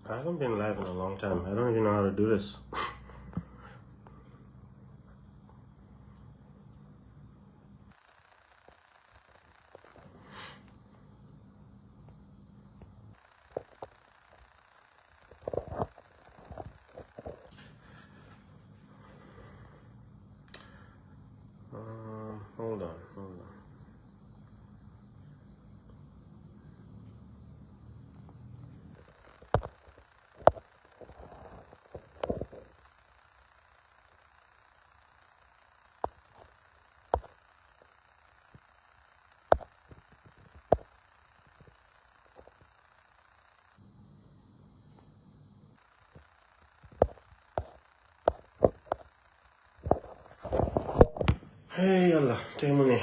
I haven't been live in a long time. I don't even know how to do this. Hold on. Hey, Allah, tey mu ne.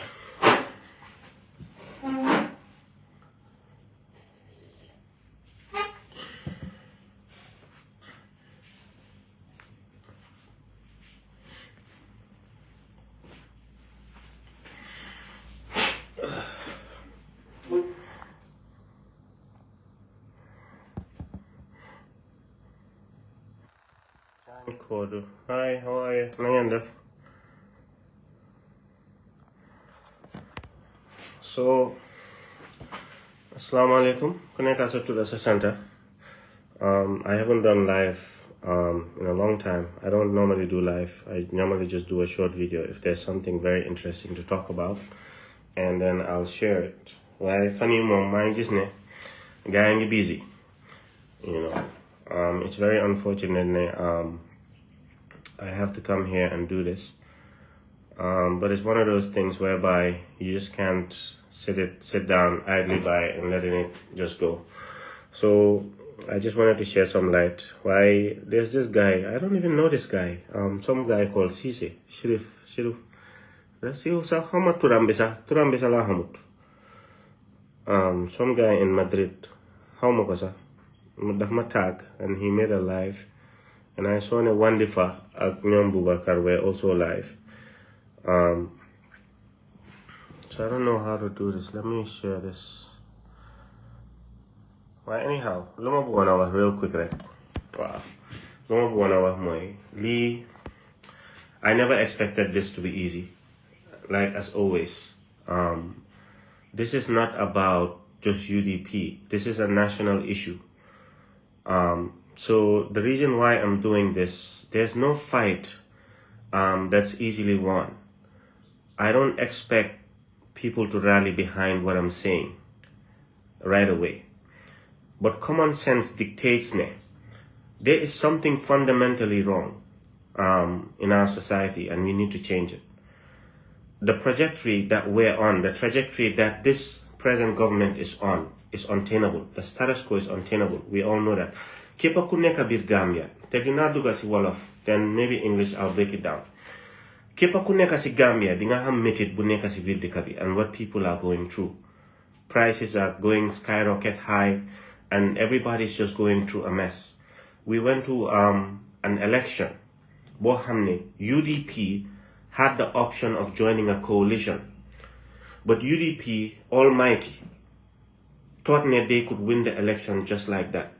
Kodu. Hi, how are you? Na ngeen def? So, assalamu alaikum. Ku nekk sa tur sa center. I haven't done live in a long time. I don't normally do live. I normally just do a short video if there's something very interesting to talk about, and then I'll share it. Why funny mom mind just ne guy busy. You know. It's very unfortunate I have to come here and do this. But it's one of those things whereby you just can't sit down idly by and letting it just go. So I just wanted to share some light. Why there's this guy, I don't even know this guy. Some guy called Cisse, Shirif. Let's see who's how much Turambisa la hamut. Some guy in Madrid. How much tag, and he made a live. And I saw Wandifa and Bubakar were also live. So I don't know how to do this. Let me share this. Well, anyhow, Loma Buana was real quick, right? Wow. Loma Buana was my Lee. I never expected this to be easy. Like as always. This is not about just UDP. This is a national issue. So the reason why I'm doing this, there's no fight that's easily won. I don't expect people to rally behind what I'm saying right away. But common sense dictates there is something fundamentally wrong in our society, and we need to change it. The trajectory that we're on, the trajectory that this present government is on, is untenable. The status quo is untenable. We all know that. Kepa ku nekk biir Gambia, te dinaa dugga si Wolof, then maybe English I'll break it down. Kepa ku nekk si Gambia, di nga xam metit bu nekk si biir dëkk bi and what people are going through. Prices are going skyrocket high, and everybody's just going through a mess. We went to an election. Boo xam ne UDP had the option of joining a coalition, but UDP Almighty thought that they could win the election just like that.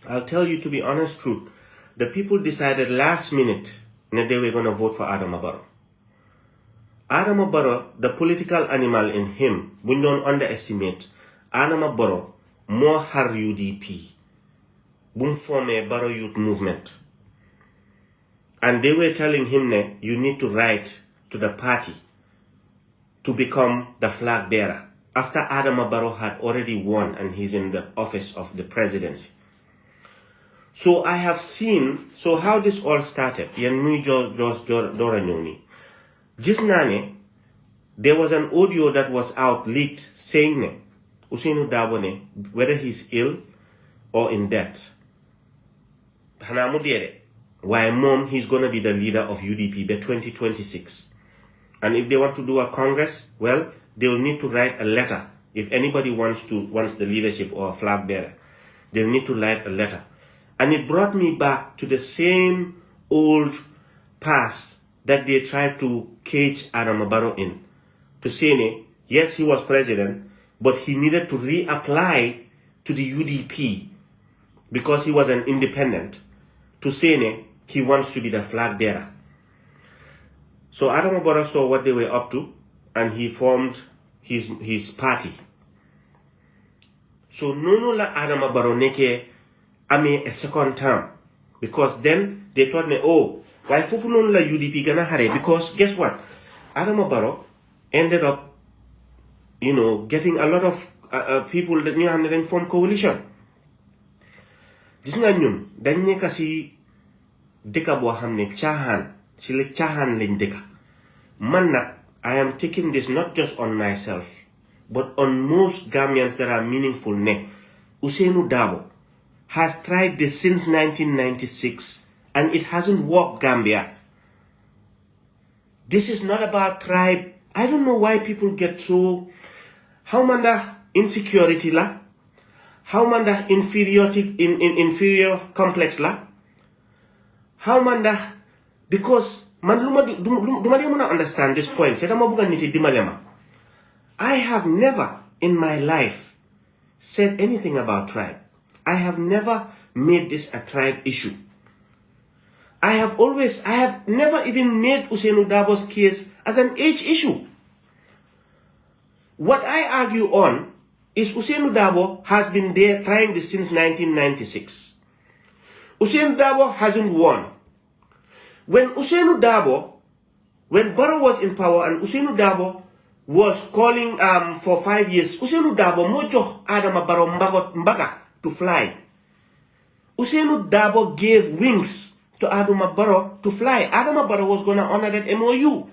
I'll tell you to be honest truth, the people decided last minute that they were going to vote for Adama Barrow. Adama Barrow, the political animal in him, we don't underestimate. Adama Barrow, more har UDP, boom form a Barrow youth movement. And they were telling him that you need to write to the party to become the flag bearer. After Adama Barrow had already won and he's in the office of the presidency. So I have seen, so how this all started, yen muy dora ñoni. Gis naa ne, there was an audio that was out leaked saying ne, Ousainou Darboe ne, whether he's ill or in debt. Xanaa mu dee de, waaye moom he's gonna be the leader of UDP by 2026. And if they want to do a congress, well, they'll need to write a letter. If anybody wants the leadership or a flag bearer, they'll need to write a letter. And it brought me back to the same old past that they tried to cage Adama Barrow in. To say, yes, he was president, but he needed to reapply to the UDP because he was an independent, to say he wants to be the flag bearer. So Adama Barrow saw what they were up to, and he formed his party. So nono la Adama Barrow neke ame a second term, because then they told me, oh, why fufu nono la UDP gonna hare? Because guess what? Adama Barrow ended up, getting a lot of people that knew how to form coalition. Gis nga ñun dañ nekk si dëkk boo xam ne caaxaan si la caaxaan lañ dëkk. Man nag, I am taking this not just on myself, but on most Gambians that are meaningful. Ousainou Darboe has tried this since 1996 and it hasn't worked, Gambia. This is not about tribe. I don't know why people get so, how manda insecurity la, how manda inferior complex la, how manda, because man duma de muna understand this point. I have never in my life said anything about tribe. I have never made this a tribe issue. I have never even made Ousainou Darboe's case as an age issue. What I argue on is Ousainou Darboe has been there trying this since 1996. Ousainou Darboe hasn't won. When Barrow was in power and Ousainou Darboe was calling for 5 years, Ousainou Darboe mo jox Adama Barrow mbaga to fly. Ousainou Darboe gave wings to Adama Barrow to fly. Adama Barrow was going to honor that MOU.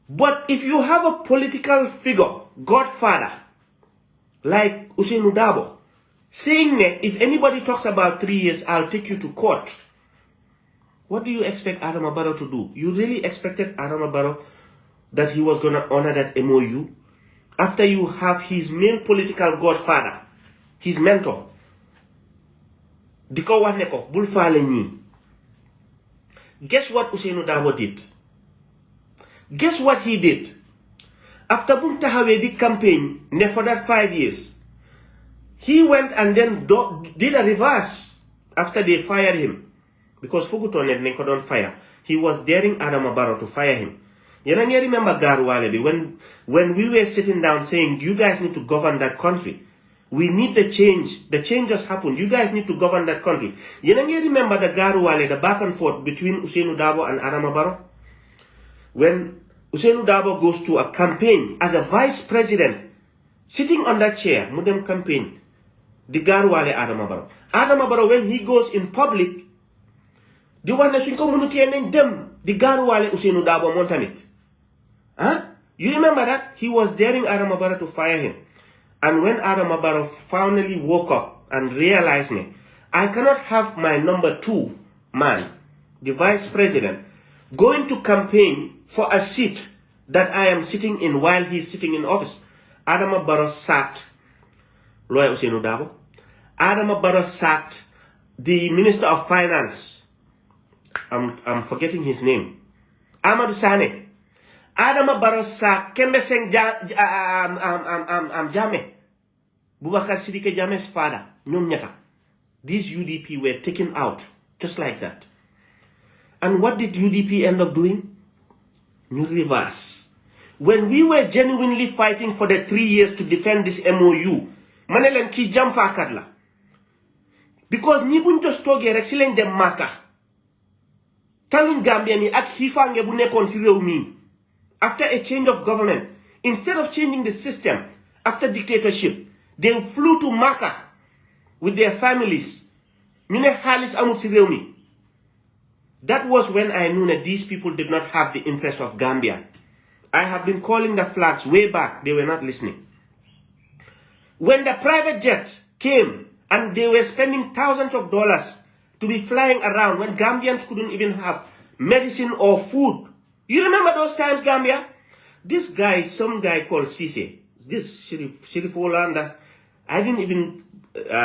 But if you have a political figure, godfather, like Ousainou Darboe, saying that if anybody talks about 3 years, I'll take you to court, what do you expect Adama Barrow to do? You really expected Adama Barrow that he was going to honor that MOU? After you have his main political godfather, his mentor, Diko wax ne ko bul faale ñi. Guess what Ousainou Darboe did? Guess what he did? After bum taxawé di campaign ne for that 5 years, he went and then did a reverse after they fired him. Because Fuguton and Nenkodon fire, he was daring Adama Barrow to fire him. You remember Garuwale when we were sitting down saying, you guys need to govern that country. We need the change. The change just happened. You guys need to govern that country. You remember the Garuwale, the back and forth between Ousainou Darboe and Adama Barrow? When Ousainou Darboe goes to a campaign as a vice president, sitting on that chair, Mudem campaign, the Garuwale Adama Barrow. Adama Barrow, when he goes in public, the one that community and them, the Garuwale Ousainou Darboe montamit. Huh? You remember that? He was daring Adama Barrow to fire him. And when Adama Barrow finally woke up and realized, I cannot have my number 2 man, the vice president, going to campaign for a seat that I am sitting in while he's sitting in office. Adama Barrow sacked Lawyer Ousainou Darboe. Adama Barrow sacked the Minister of Finance. I'm forgetting his name. Amadou Sane. Adama Barrow sacked Kembe Seng Jame. Boubacar Sidike Jame's father. Nyom Nyata. These UDP were taken out just like that. And what did UDP end up doing? New reverse. When we were genuinely fighting for the 3 years to defend this MOU, Manelen ki jam fakat la. Because ni buñ just toge rek si len dem Maka. Taluñ Gambia ni ak hifange bu nekkon ci rew mi. After a change of government, instead of changing the system after dictatorship, they flew to Maka with their families. Ñu ne xaliss amul ci rew mi. That was when I knew that these people did not have the interest of Gambia. I have been calling the flags way back. They were not listening. When the private jet came and they were spending thousands of dollars to be flying around when Gambians couldn't even have medicine or food. You remember those times, Gambia? This guy, some guy called Cisse, this Sheriff Hollanda, I didn't even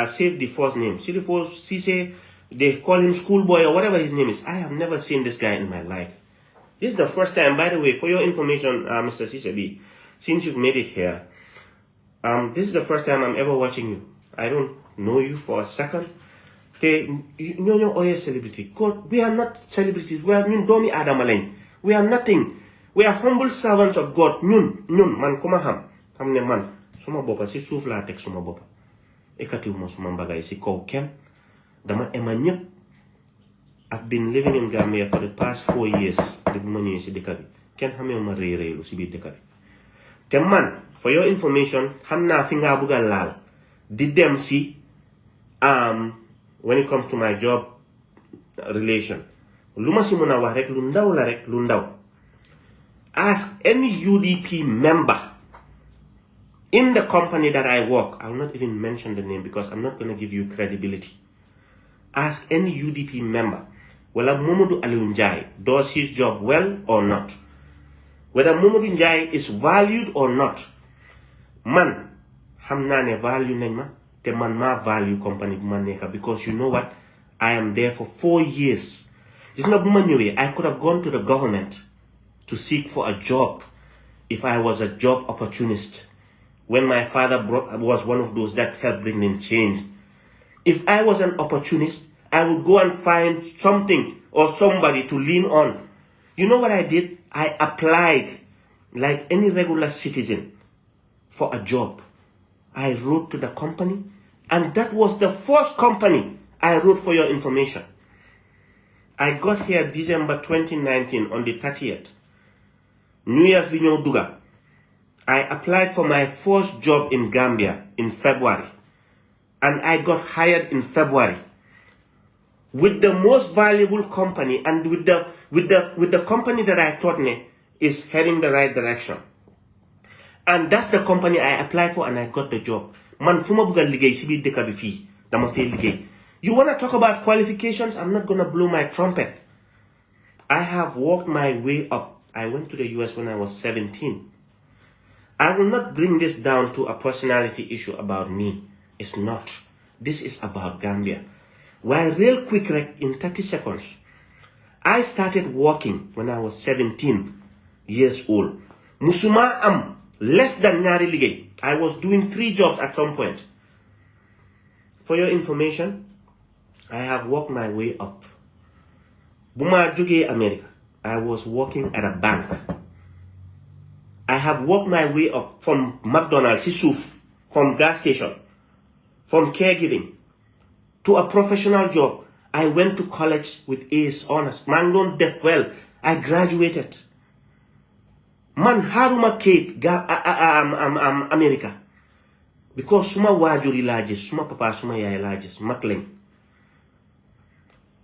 save the first name. Sheriff Cisse, they call him schoolboy or whatever his name is. I have never seen this guy in my life. This is the first time, by the way, for your information, Mr. Cisse B, since you've made it here, this is the first time I'm ever watching you. I don't know you for a second. Te ñoo oye celebrity. God, we are not celebrities. We are ñun doomi Adama lañ. We are nothing. We are humble servants of God. ñun man kuma xam ne man suma boppa si suuf laa teg suma boppa. Ekatiwuma suma mbagay si kaw kenn. Dama ema ñëpp. I've been living in Gambia for the past 4 years. Di bu ma ñëwee si dëkk bi. Kenn xamewuma réy-réylu si biir dëkk bi. Te man, for your information, xam naa fi nga bëgg a laal. Di dem si when it comes to my job relation. Lu ma si mën a wax rek lu ndaw la rek lu ndaw. Ask any UDP member in the company that I work. I will not even mention the name because I'm not going to give you credibility. Ask any UDP member whether Momodou Njie does his job well or not. Whether Momodou Njie is valued or not. Man, xam naa ne value nañ ma te man ma value company bu ma nekka because you know what? I am there for 4 years. Gis nga bu ma ñëwee, I could have gone to the government to seek for a job if I was a job opportunist. When my father was one of those that helped bring in change. If I was an opportunist, I would go and find something or somebody to lean on. You know what I did? I applied like any regular citizen for a job. I wrote to the company, and that was the first company I wrote, for your information. I got here December 2019 on the 30th. New Year's bi ñëw duga. I applied for my first job in Gambia in February. And I got hired in February. With the most valuable company and with the company that I thought is heading the right direction. And that's the company I applied for and I got the job. Man, fuma buga ligay si biir dëkk bi fii dama fay ligay. You want to talk about qualifications? I'm not going to blow my trumpet. I have worked my way up. I went to the US when I was 17. I will not bring this down to a personality issue about me. It's not. This is about Gambia. Well, real quick, in 30 seconds. I started working when I was 17 years old. Musuma am less than ñaari liggéey. I was doing 3 jobs at some point. For your information, I have worked my way up. Buma jógee America, I was working at a bank. I have worked my way up from McDonald's, from gas station, from caregiving, to a professional job. I went to college with A's honors. Man don't def well. I graduated. Man haruma Kate America. Because suma wajuri largest, suma papa suma yaya largest, makling.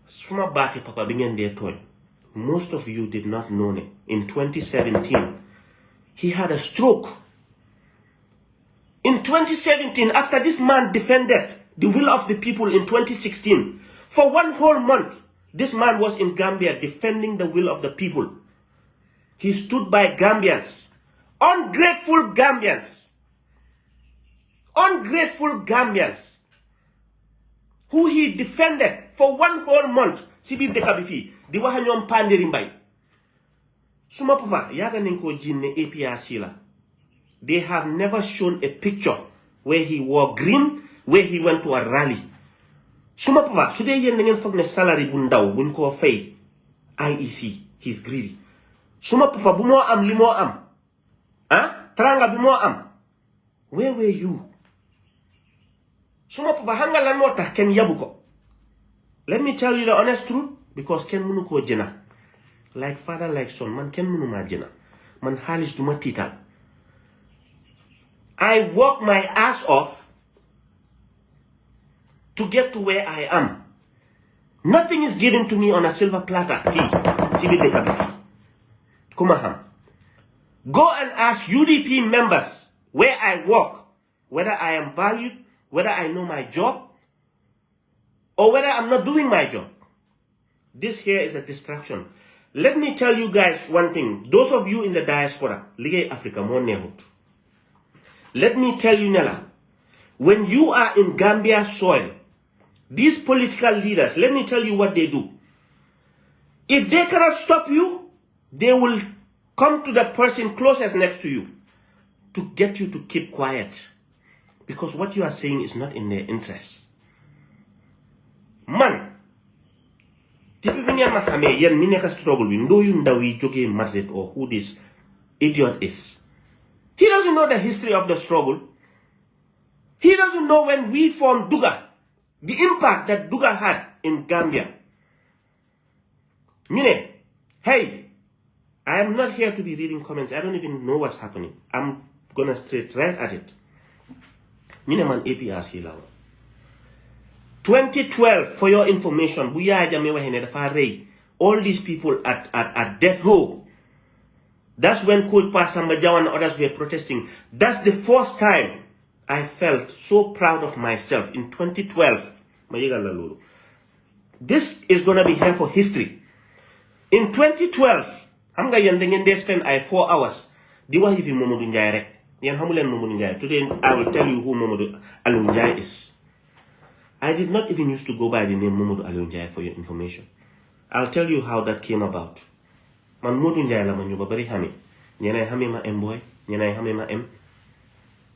Suma bati papa bingen de toy. Most of you did not know it. In 2017, he had a stroke. In 2017, after this man defended the will of the people in 2016, for 1 whole month, this man was in Gambia defending the will of the people. He stood by Gambians, ungrateful Gambians, who he defended for 1 whole month. Sibi dekabifi, di waha ñom pandiri mbay. Suma papa, yaga ninko jinne APRC la. They have never shown a picture where he wore green, where he went to a rally. Suma papa, sude yen ngeen fogg ne salary bu ndaw buñ ko fay IEC, he's greedy. Suma papa bu mo am li mo am. Tranga bi mo am. Where were you? Suma papa hanga lan mo tax ken yabu ko. Let me tell you the honest truth, because ken munu ko jena. Like father, like son, man ken munu ma jena. Man halis duma tital. I work my ass off to get to where I am. Nothing is given to me on a silver platter. Go and ask UDP members where I work, whether I am valued, whether I know my job, or whether I'm not doing my job. This here is a distraction. Let me tell you guys one thing. Those of you in the diaspora, Ligue Africa, mo nehut. Let me tell you, Nella, when you are in Gambia soil, these political leaders, let me tell you what they do. If they cannot stop you, they will come to the person closest next to you to get you to keep quiet. because what you are saying is not in their interest. Man, depuis bi ngeen ma xamee yéen mi nekk struggle bi ndooyu ndaw yi jógee Madrid or who this idiot is. He doesn't know the history of the struggle. He doesn't know when we formed Duga, the impact that Duga had in Gambia. Mine, hey, I am not here to be reading comments. I don't even know what's happening. I'm gonna straight right at it. Mine man APRC law. 2012, for your information, all these people at death row. That's when Coach Pasamba Jaw and others were protesting. That's the first time I felt so proud of myself in 2012. This is going to be here for history. In 2012, I'm going to spend 4 hours. Momodou njie. Today, I will tell you who Momodou njie is. I did not even used to go by the name Momodou njie for your information. I'll tell you how that came about. Man Modou njie la man bari hami. Ñenay hami ma M boy, ñenay hami ma M.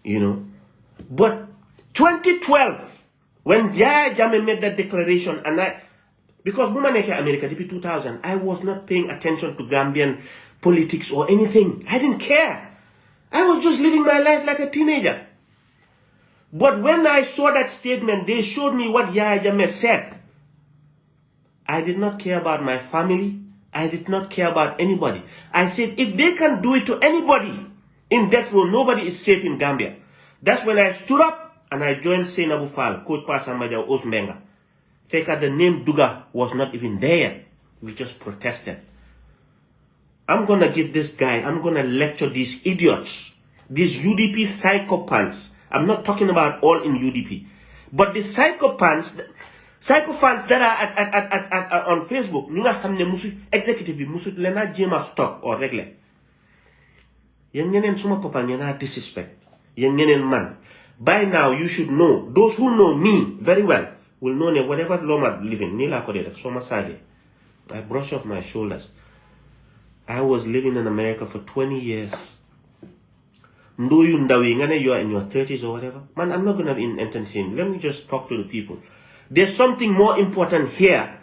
You know. But 2012, when Yaya Jammeh made that declaration, and because Buma Neke America, depuis 2000, I was not paying attention to Gambian politics or anything. I didn't care. I was just living my life like a teenager. But when I saw that statement, they showed me what Yaya Jammeh said. I did not care about my family. I did not care about anybody. I said, if they can do it to anybody in death row, nobody is safe in Gambia. That's when I stood up and I joined Senabu Fall, Coach Pasamba Osmenga. Feka, the name Duga was not even there. We just protested. I'm gonna give this guy, I'm gonna lecture these idiots, these UDP psychopaths. I'm not talking about all in UDP, but the psychopaths that are at on Facebook, ñu nga xamne musu executive bi musu lena jema stop or régler. Yen ñeneen suma papa ñena disrespect. Yen ñeneen man. By now you should know, those who know me very well will know that whatever Loma living, ni la ko def soma sage. I brush off my shoulders. I was living in America for 20 years. Ndoyu ndawi ngane you are in your 30s or whatever. Man, I'm not gonna entertain. Let me just talk to the people. There's something more important here.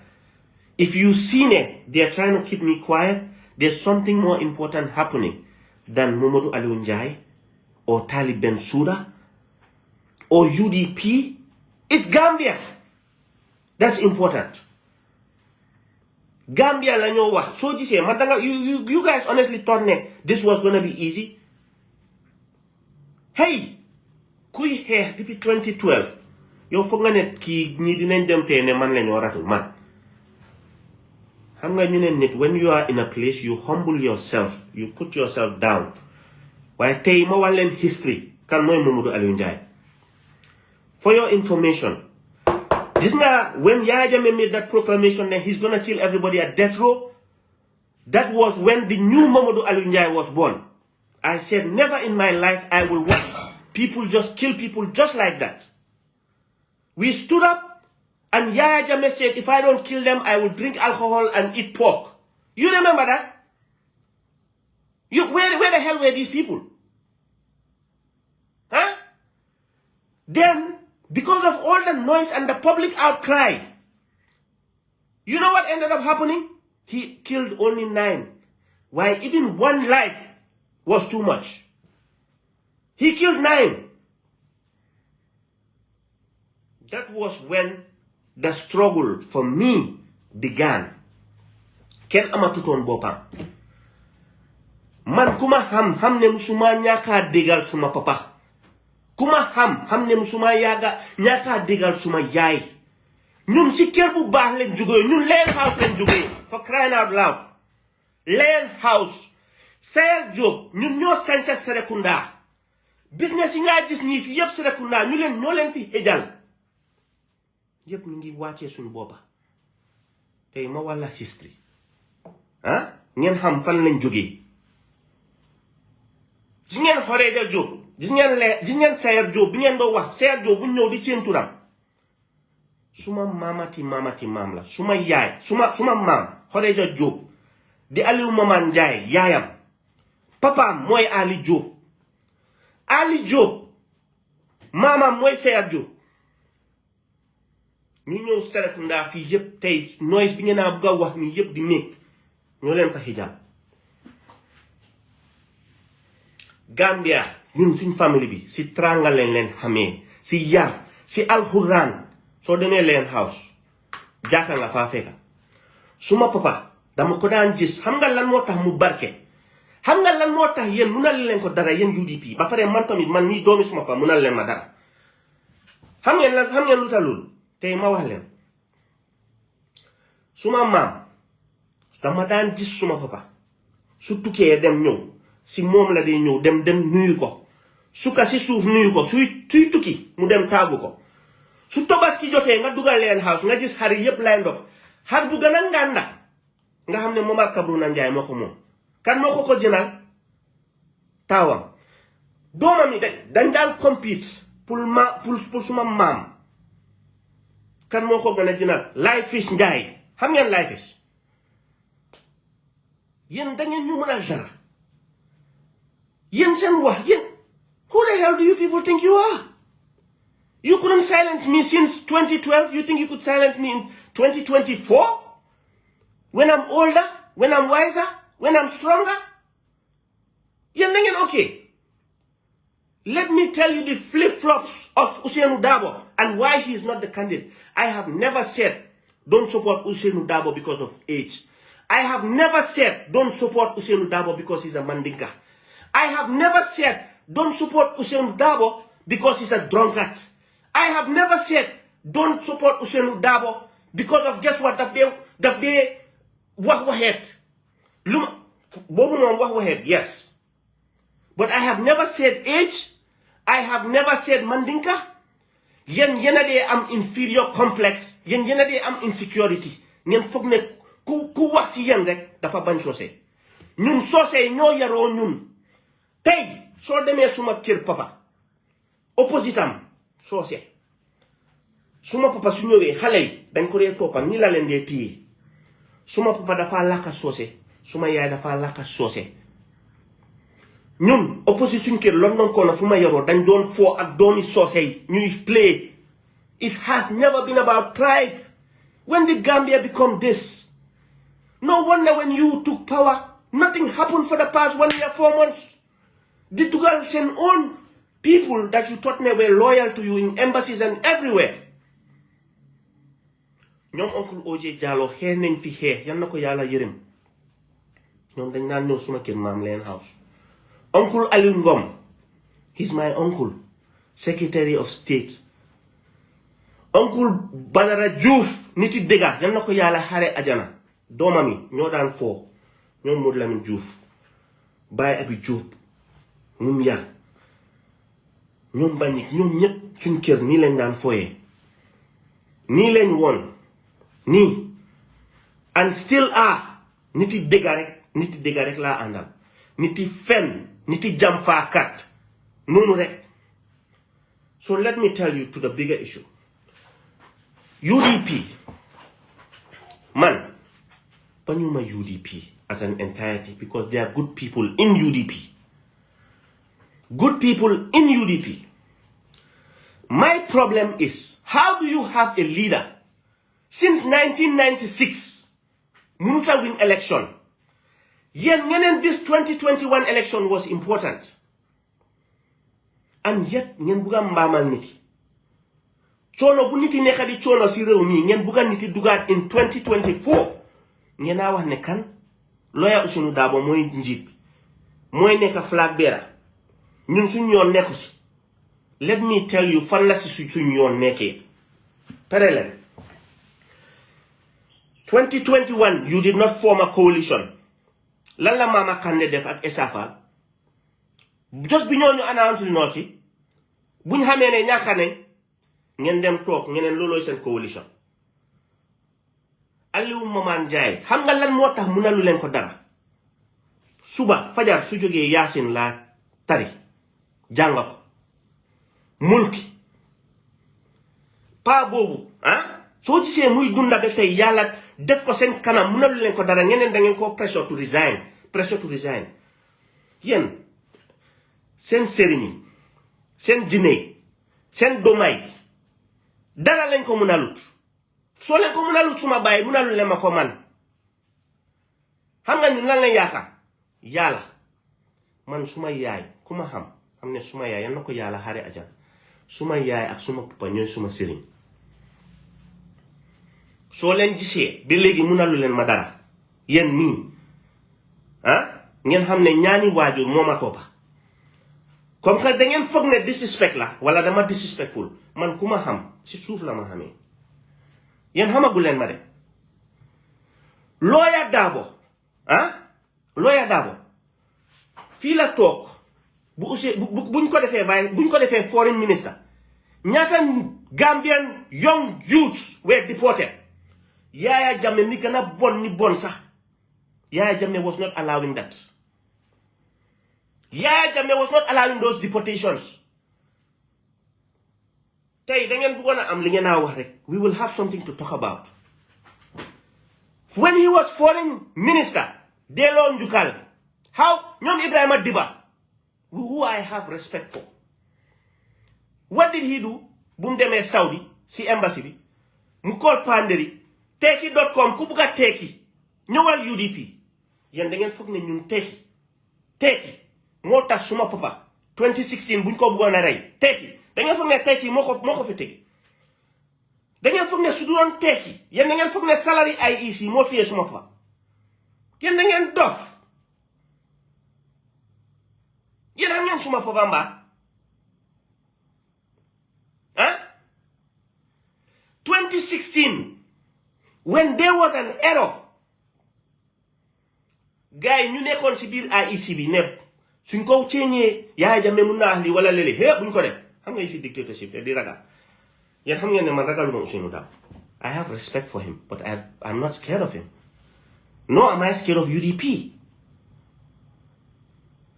If you've seen it, they're trying to keep me quiet. There's something more important happening than Momodou njie or Talib Bensouda or UDP. It's Gambia. That's important. Gambia la ñoo wax. So gisee madanga you guys honestly thought this was gonna be easy. Hey, kuy xeex depuis 2012. Yow foog nga ne kii ñi dinañ dem tee ne man lañoo ratul man. Xam nga ñu ne nit, when you are in a place, you humble yourself, you put yourself down. Waaye tey ma wax leen history kan mooy Momodou njie. For your information, gis nga when Yaya Jammeh made that proclamation that he's gonna kill everybody at death row, that was when the new Momodou njie was born. I said never in my life I will watch people just kill people just like that. We stood up and Yaya Jammeh said, if I don't kill them, I will drink alcohol and eat pork. You remember that? Where the hell were these people? Huh? Then, because of all the noise and the public outcry, you know what ended up happening? He killed only 9. Why even 1 life was too much. He killed 9. That was when the struggle for me began. Ken amatuton bopam. Man kuma ham ne musuma ñaka dégal suma papa. Kuma ham ne musuma yaga ñaka dégal suma yaay. Ñun ci kër bu baax leen jógee, ñun Leen House leen jógee, for crying out loud. Leen House. Sayer Job, ñun ñoo sanca Serekunda. Business yi nga gis ñi fi yépp Serekunda, ñoo leen fi ejal. Yépp ñu ngi wàccee suñu boppa. Tey ma wala history. Ah? Ngeen xam fan lañ jógee. Gis ngeen Horeja Job, gis ngeen Sayer Job bi ngeen doo wax, Sayer Job bu ñëw di ceen turam. Suma mamati maam la, suma yaay, suma maam, Horeja Job, di Aliou Maman Njaay, yaayam. Papa mooy Ali Job. Ali Job maamam mooy Seya Diop ñu ñëw Serekunda fii yëpp tey noise bi ngeen a bëgg a wax ni yëpp di nekk ñoo leen fa hijab Gambia ñun suñ famille bi si trangal leen xamee si yar si alxuraan soo demee leen house jàkka nga faa fekka suma papa dama ko daan gis xam nga lan moo tax mu barke xam nga lan moo tax yéen munal leen ko dara yéen UDP ba pare man tamit man mii doomi suma papa munal leen ma dara xam ngeen lu talul tey ma wax leen suma maam dama daan gis suma papa su tukkee dem ñëw si moom la di ñëw dem nuyu ko suka si suuf nuyu ko suy tukki mu dem taagu ko su Tabaski jotee nga dugal leen house nga gis xar yëpp lay ndog xar bu gën a ngànda nga xam ne Momar Kabruna Njaay moo ko moom kan moo ko jënal taawam doomam yi dañ daan compete pour suma maam kan moo ko gën a jënal Laay Fish Njaay xam ngeen Laay Fish yéen da ngeen ñu mënal dara yéen seen wax yéen who the hell do you people think you are? You couldn't silence me since 2012. You think you could silence me in 2024? When I'm older, when I'm wiser, when I'm stronger? You're thinking, okay. Let me tell you the flip-flops of Ousainou Darboe and why he's not the candidate. I have never said, don't support Ousainou Darboe because of age. I have never said, don't support Ousainou Darboe because he's a Mandinka. I have never said, don't support Ousainou Darboe because he's a drunkard. I have never said, don't support Ousainou Darboe because of guess what? That they wax waxeet. Bobu noon wax waxeet, yes. But I have never said age. I have never said Mandinka. Yen yena de am inferior complex. Yen yena de am insecurity. Ngen foog ne ku wax si yen rek dafa bañ soose. Ñun soose ñoo yaroo ñun. Tey soo demee suma kër papa opposite am soose suma papa su ñëwee xale yi dañ ko dee toppa ni la leen dee téye suma papa dafa làkka soose suma yaay dafa làkka soose ñun opposite suñ kër London Corner fu ma yaroo dañ doon foo ak doomi soose yi ñuy play. It has never been about tribe. When did Gambia become this? No wonder when you took power nothing happened for the past 1 year 4 months. The dugal seen own people that you thought were loyal to you in embassies and everywhere. Ñoom Uncle OJ Jallow xeex nañ fi xeex yan na ko yàlla yërëm ñoom dañ naan ñëw suma kër maam leen house. Uncle Aliou Ngom, he's my uncle, Secretary of State. Uncle Badara Diouf niti dëgga yan na ko yàlla xare ajana doomami ñoo daan foo ñoom Modou Lamine Diouf Baye Abi Diop ñum yar ñoom bañik ñoom ñëpp suñ kër nii lañ daan fooyee nii lañ woon nii and still are niti dëgga rek laa àndal niti fen niti jàmpaakat noonu rek. So let me tell you to the bigger issue. UDP man bañuma UDP as an entirety because there are good people in UDP. Good people in UDP. My problem is, how do you have a leader since 1996 Munuta win election? Yet this 2021 election was important. And yet ngen buga mbamal niti. Chono bu niti nekka di chono si rew mi ngen buga niti dugaat in 2024. Ngena wax ne kan lawyer Ousainou Darboe moy njit moy nekka flag bearer. Ñun suñ yoon nekku si. Let me tell you fan la si suñ yoon nekkee. Pare leen 2021 you did not form a coalition. Lan la Mama Kandeh def ak Esafal just bi ñoo ñu announce noo ci buñ xamee ne ñàkka ne ngeen dem toog ngeen loolooy seen coalition. Aliou Momar Njie xam nga lan moo tax mënalu leen ko dara suba fajar su jógee Yaasin laa tari jàng ko mulki paa boobu soo gisee muy dunda ba tey yàlla def ko seen kanam mënalu leen ko dara ñeneen da ngeen ko pressure to resign yéen seen sëriñ yi seen jinne sen domay dara lañ ko mënalut so leen ko mënalut suma baay mënalul leen ma ko man xam nga ñun lan lañ yaakaar yàlla man suma yaay ku ma xam ne suma yaay yal na ko yàlla xare ajan suma yaay ak suma papa ñooy suma sëriñ soo leen gisee ba léegi mënalu leen ma dara yéen nii ngeen xam ne ñaani waajur moo ma toppa comme que da ngeen foog ne disrespect la wala dama disrespectful man ku ma xam si suuf la ma xamee yéen xamagu leen ma de lawyer Darboe fii la toog buñ ko defee foreign minister ñaata Gambian young youths were deported Yaya Jammeh mi gën a bon ni bon sax Yaya Jammeh was not allowing that. Yaya Jammeh was not allowing those deportations. Tay da ngeen bëggoon a am li ngeen a wax rek we will have something to talk about. When he was foreign minister delloo njukkal how ñoom Ibrahima Diba who I have respect for. What did he do? Bu mu demee Saudi si embassy bi mu call Panderi Teki.com ku bugg a tekki ñëwal UDP yéen da ngeen foog ne ñun tekki moo tax suma papa 2016 buñ ko bëggoon a rey tekki da ngeen foog ne tekki moo ko fi tegi da ngeen foog ne su doon tekki yéen da ngeen foog ne salary IEC moo téye suma papa yéen da ngeen dof yéen xam ngeen suma papa mbaa 2016 when there was an error guy ñu nekkoon si biir IEC bi ne suñ ko ceeñee Yaya Jammeh mun naa wax lii wala léeg-léeg buñ ko def xam nga yi fi dictatorship te di ragal yéen xam ngeen ne man ragaluma Ousainou Darboe I have respect for him but I'm not scared of him nor am I scared of UDP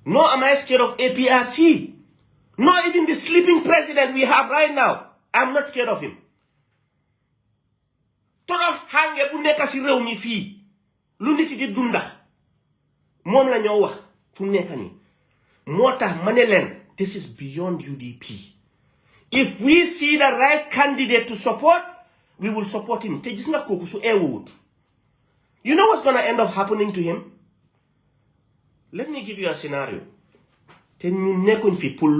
nor am I scared of APRC nor even the sleeping president we have right now I'm not scared of him torox xànge bu nekk si réew mi fii lu nit di dunda moom la ñoo wax fu nekk nii moo tax ma ne leen this is beyond UDP if we see the right candidate to support we will support him te gis nga kooku su eewuwut you know what's gonna end up happening to him let me give you a scenario te ñu nekkuñ fi pour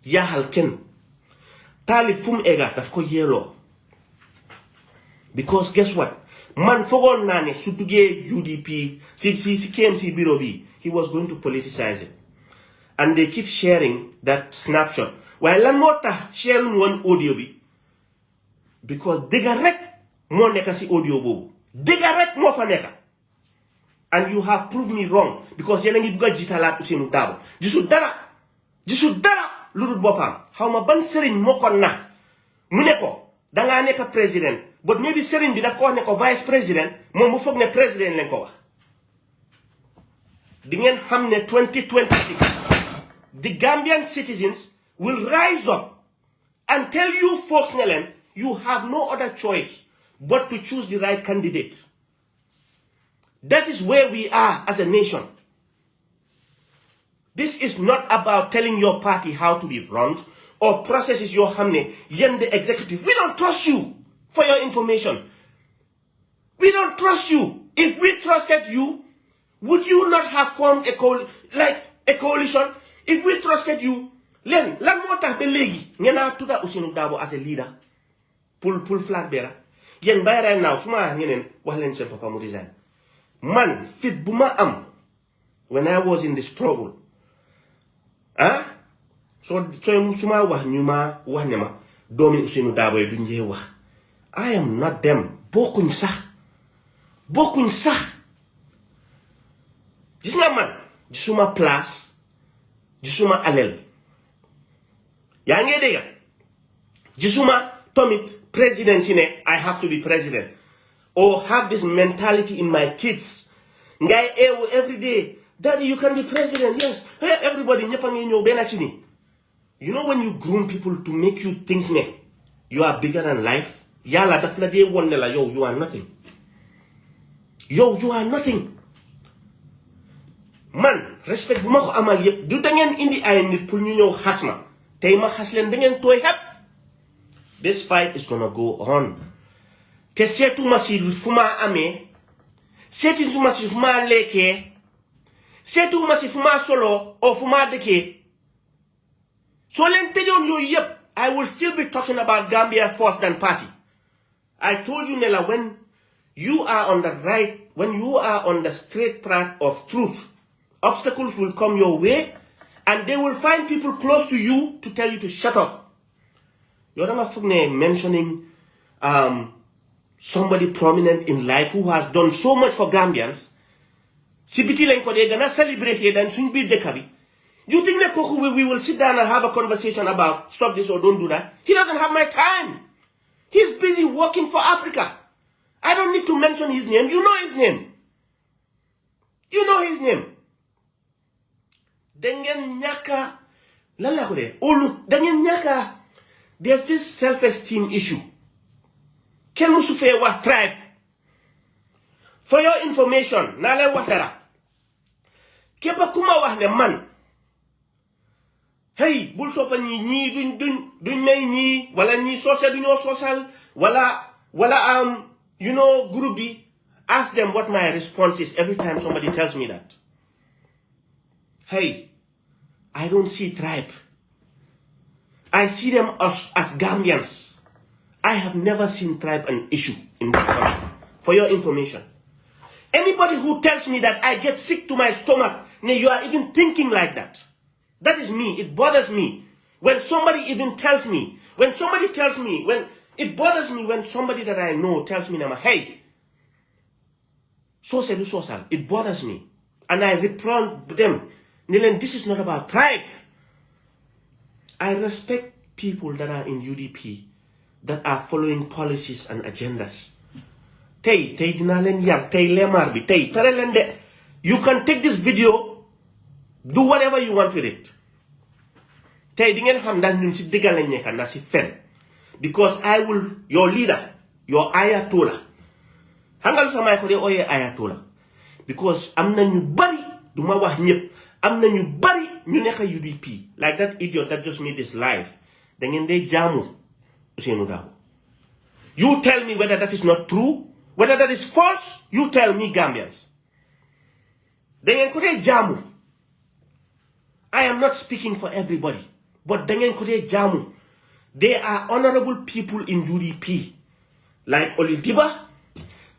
yaaxal kenn taalib fu mu egga daf ko yeeloo because guess what man fogoon naa ne su duggee UDP si KMC bureau bi he was going to politicize it and they keep sharing that snapshot waaye lan moo tax sharing woon audio bi because dëgga rek moo nekk si audio boobu dëgga rek moo fa nekk and you have proved me wrong because yéen a ngi bugg a jiitalaat Ousainou Darboe gisul dara lu dul boppam xaw ma ban sëriñ moo ko nax mu ne ko dangaa nekk président but maybe sëriñ bi daf ko wax ne ko vice président moom mu foog ne président lañ ko wax di ngeen xam ne 2026 the Gambian citizens will rise up and tell you folks ne leen you have no other choice but to choose the right candidate. That is where we are as a nation. This is not about telling your party how to be run or processes your hamne, yen the executive. We don't trust you for your information. We don't trust you. If we trusted you, would you not have formed a coalition? If we trusted you, lan moo tax ba léegi ngeen a tudda Ousainou Darboe as a leader pour flag bearer yéen bay right now su ma ngeen wax leen seen papa mu resign man fit bu ma am when I was in the struggle so su ma wax ñu ma wax ne ma doomi Ousainou Darboe du njee wax I am not them bokkuñ sax gis nga man gisuma place gisuma alel yaa ngi dégga gisuma tamit presidency ne I have to be president or have this mentality in my kids ngay eewu every day daddy you can be president yes hey everybody ñëpp a ngi ñëw benn ci ni you know when you groom people to make you think ne you are bigger than life yàlla daf la dee won ne la yow you are nothing man respect bu ma ko amal yëpp du da ngeen indi ay nit pour ñu ñëw xas ma tey ma xas leen da ngeen tooy xepp This fight is gonna go on. Te setuma si fuma ame, setuma si fuma leke, setuma si fuma solo or fuma deke. So len tejon yo yep, I will still be talking about Gambia first than party. I told you, Nella, when you are on the right, when you are on the straight path of truth, obstacles will come your way and they will find people close to you to tell you to shut up. You're not mentioning somebody prominent in life who has done so much for Gambians. Sibiti len ko de gana celebrate dan suñ bir dekabi. You think that we will sit down and have a conversation about stop this or don't do that? He doesn't have my time. He's busy working for Africa. I don't need to mention his name. You know his name. You know his name. Dengen nyaka lala ko de olu dengen nyaka. There's this self-esteem issue. Ken musu fe wa tribe. For your information, nale watara. Kepa kuma wax ne man. Hey, bul topa ñi duñ may ñi wala ñi social duñoo social wala you know group bi. Ask them what my response is every time somebody tells me that. Hey, I don't see tribe. I see them as Gambians. I have never seen tribe an issue in this country. For your information. Anybody who tells me that I get sick to my stomach, you are even thinking like that. That is me. It bothers me. When somebody even tells me, it bothers me when somebody that I know tells me, hey, social. It bothers me. And I reply to them, Nilen, this is not about pride. I respect people that are in UDP that are following policies and agendas. You can take this video, do whatever you want with it. Because I will, your leader, your ayatollah. Because I'm not you bari, duma wax ñep. I'm not you bari, ñu nekk UDP. Like that idiot that just made this live. Dangeen jamu Ousainou Darboe. You tell me whether that is not true, whether that is false, you tell me, Gambians. Dangeen ko dee jamu. I am not speaking for everybody, but dangeen ko dee jamu. There are honorable people in UDP, like Oli Diba,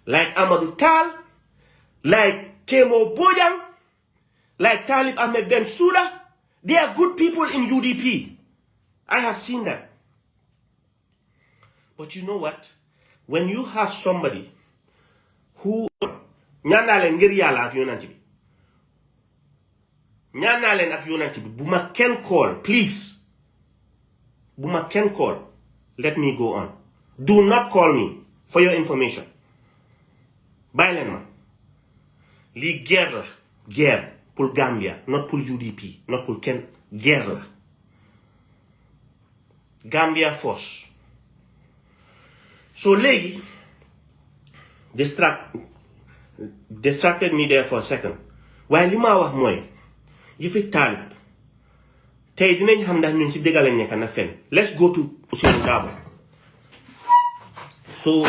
like Amadou Tal, like Kemo Bojang, like Talib Ahmed Bensouda. They are good people in UDP. I have seen that. But you know what? When you have somebody who ñaanalen ngir yàlla ak yonanti bi ñaanalen ak yonanti bi buma ken call, please. Buma ken call. Let me go on. Do not call me for your information. Bàyyi ma. Li guerre la. Guerre pour Gambia, not pour UDP, not pour ken. Guerre la. Gambia force. So lady distracted me there for a second. While li ma wax moy yëfi Talib tay dinañ xam ndax ñun ci dëgg lañ nekk na fen. Let's go to Ousainou Darboe. So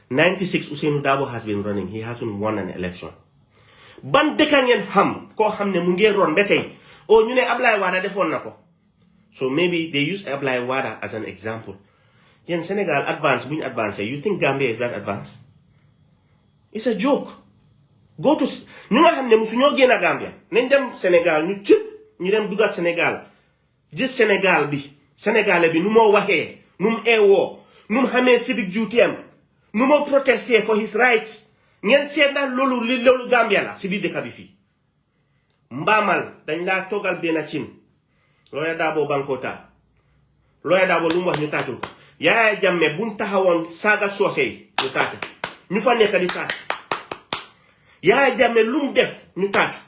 96 Ousainou Darboe has been running. He hasn't won an election. Ban dëkk ngeen xam koo xam ne mu ngi ron ba tey o ñu ne Ablaye Wada defoon na ko. So maybe they use Ablaye Wada as an example. In Senegal, advance, being advanced. You think Gambia is that advanced? It's a joke. Go to Gambia. Nendem Senegal, ñu chip, ñu dem dugat Senegal. Just Senegal bi. Senegal bi numo waxe, num ewo, num xamé civic duty am, numo protester for his rights. Ngeen seet na lolu Gambia la ci bi dëkk bi fi. Mbamal dañ la togal bena cin. Lawyer Darboe Bankota. Lawyer Darboe lu mu wax ñu tatul ko. Yaya Jammeh buñ taxawoon saaga soose yi ñu taatu ñu fa nekk di taatu Yaya Jammeh lu mu def ñu taatu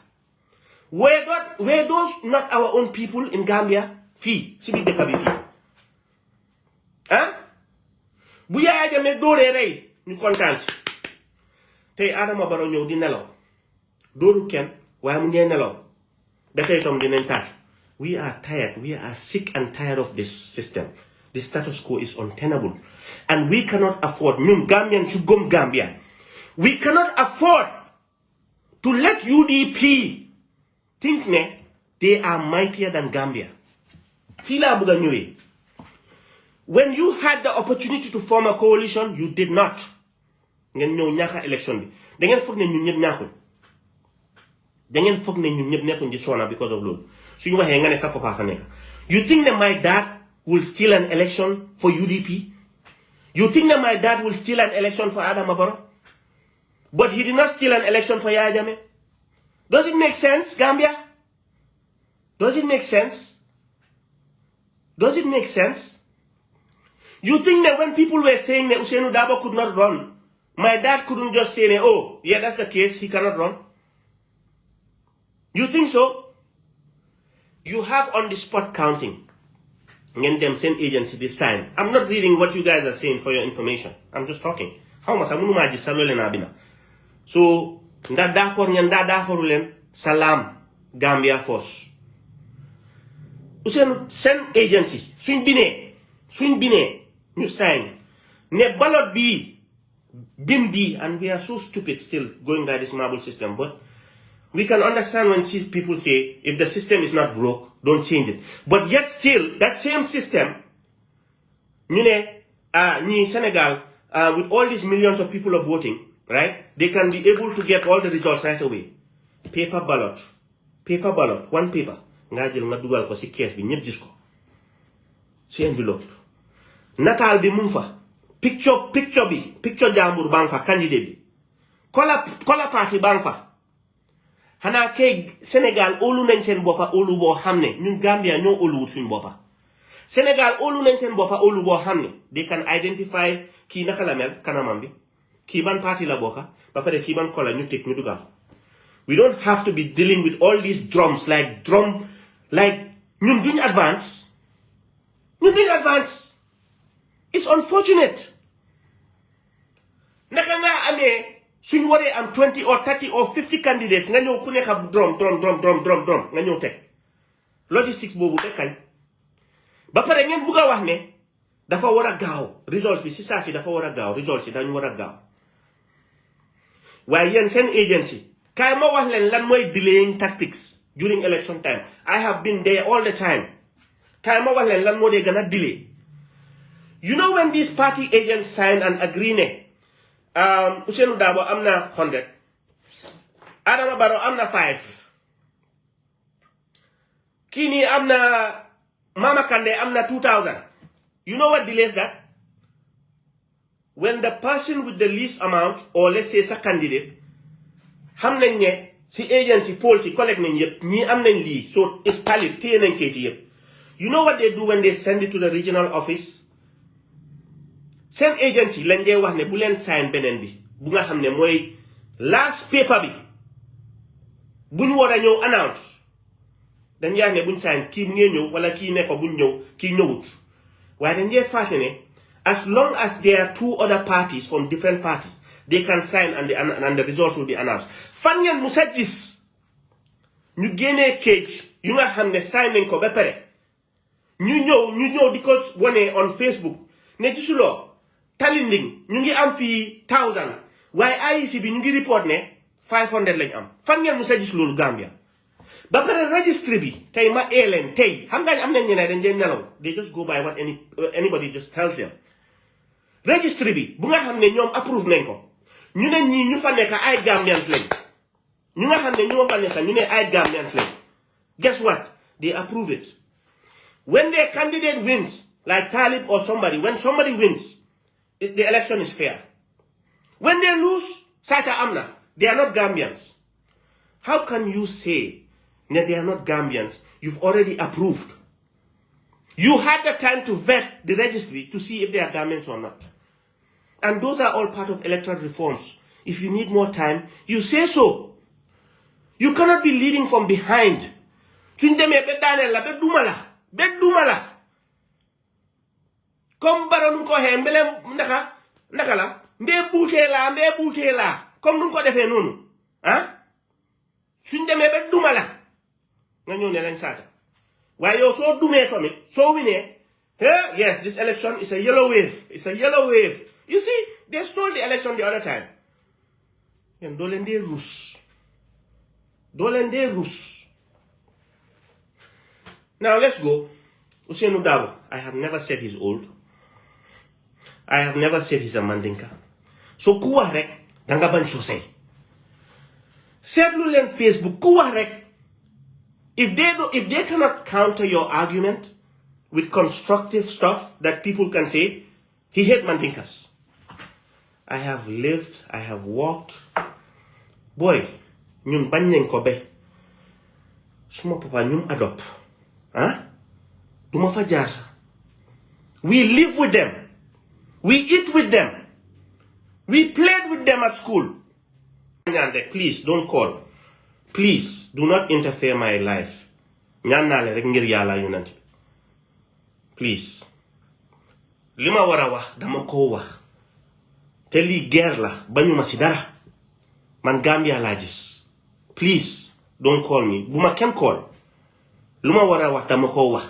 were those not our own people in Gambia fii si biir dëkk bi fii bu Yaya Jammeh dooree rey ñu kontaan ci tey Adama Barrow ñëw di nelaw dooru kenn waaye mu ngee nelaw dafay tom dinañ taatu we are tired, we are sick and tired of this system. The status quo is untenable. And we cannot afford, ñun Gambian should go Gambia. We cannot afford to let UDP think they are mightier than Gambia. When you had the opportunity to form a coalition, you did not. Ngeen ñëw ñàkk election bi. Da ngeen foog ne ñun ñëpp ñàkkuñ. Da ngeen foog ne ñun ñëpp nekkuñ di sona because of loolu. Suñu waxee nga ne sa papa fa nekk. You think that my dad will steal an election for UDP? You think that my dad will steal an election for Adama Barrow? But he did not steal an election for Yaya Jammeh. Does it make sense, Gambia? Does it make sense? Does it make sense? You think that when people were saying that Ousainou Darboe could not run, my dad couldn't just say, oh, yeah, that's the case, he cannot run? You think so? You have on-the-spot counting. And them send agency this sign. I'm not reading what you guys are saying for your information. I'm just talking. How much I'm going to so, salam, Gambia force. Ousainou send agency. Swing bine, you sign. Ne ballot bi, bim, and we are so stupid still going by this marble system. But we can understand when people say, if the system is not broke, don't change it. But yet still, that same system, Senegal, with all these millions of people of voting, right? They can be able to get all the results right away. Paper ballot, one paper. Nga jël nga dugal ko ci caisse bi ñepp gis ko. Ci envelope. Natal bi mu fa. Picture jambur bang fa candidate bi. Kola party bang fa. Hana kay Sénégal olu nañ seen boppa olu bo xamné ñun Gambia ñoo olu suñ boppa. Sénégal olu nañ seen boppa olu bo xamné they can identify ki naka la mel kanamam bi. Ki ban party la bokka ba pare ki ban kola ñu tek ñu dugal. We don't have to be dealing with all these drums like ñun duñ advance. It's unfortunate. Naka nga amé suñ waré am 20 or 30 or 50 candidates nga ñëw ku nekk drum nga ñëw tek. Logistics bobu tek kañ. Ba pare ngeen bëgga wax ne dafa wara gaaw results bi ci saasi dafa wara gaaw results yi dañu wara gaaw. Waaye yeen seen agency kay ma wax leen lan mooy delaying tactics during election time. I have been there all the time. Kay ma wax leen lan moo dee gën a delay. You know when these party agents sign and agree ne Ousainou Darboe am na 100, Adama Barrow am na 5, kii nii am na Mama Kandeh am na 2000. You know what delays that? When the person with the least amount, or let's say sa candidate, xam nañ ne si agency poll si collect nañ yëpp ñi am nañ lii so it's valid téye nañ kayit yëpp. You know what they do when they send it to the regional office? Send agency lañ dee wax ne bu leen sign beneen bi bu nga xam ne mooy last paper bi bu ñu war a ñëw announce dañ yaa ne buñ sign kii mu ngee ñëw wala kii ne ko buñ ñëw kii ñëwut waaye dañ dee fàtte ne as long as there are 2 other parties from different parties, they can sign and the results will be announced. Fan ngeen mu sa gis ñu génnee kayit yu nga xam ne sign nañ ko ba pare ñu ñëw di ko wone on Facebook ne gisuloo Talinding ñu ngi am fii 1000 waaye IEC bi ñu ngi report ne 500 lañ am. Fan ngeen mu sa gis loolu Gambia ba pare registry bi tey ma leen tey xam nga am nañ ñeneen dañ dee nelaw they just go by what anybody just tells them. Registry bi bu nga xam ne ñoom approve nañ ko ñu ne ñii ñu fa nekk ay Gambians lañ ñu nga xam ne ñoo fa nekk ñu ne ay Gambians lañ. Guess what? They approve it. When their candidate wins, like Talib or somebody, when somebody wins, the election is fair. When they lose, Sata Amna, they are not Gambians. How can you say that they are not Gambians? You've already approved. You had the time to vet the registry to see if they are Gambians or not. And those are all part of electoral reforms. If you need more time, you say so. You cannot be leading from behind. Comme baron ko he mbele naka la mbe buute la comme nun ko defé nonu suñ démé be duma la nga ñëw né lañ saata waye yow so dumé tamit so winé Yeah, yes, this election is a yellow wave. It's a yellow wave. You see, they stole the election the other time. And Dolende Rus. Dolende Rus. Now let's go. Usainu Dabo. I have never said he's old. I have never said he's a Mandinka. So kuwa rek danga ban chose. Setlu len Facebook kuwa rek. If they cannot counter your argument with constructive stuff that people can say, he hate Mandinkas. I have lived, I have walked. Boy, ñun bañ nañ ko be. Suma papa ñum adopt. Huh? Duma fa jaar sax. We live with them. We eat with them. We played with them at school. Please don't call. Please do not interfere my life. Ñaan naa leen rek ngir Yàlla yonent bi. Please. Lima wara wax dama ko wax. Te li guerre la bañuma ci dara. Man Gambia la gis. Please don't call me. Buma ken call. Luma wara wax dama ko wax.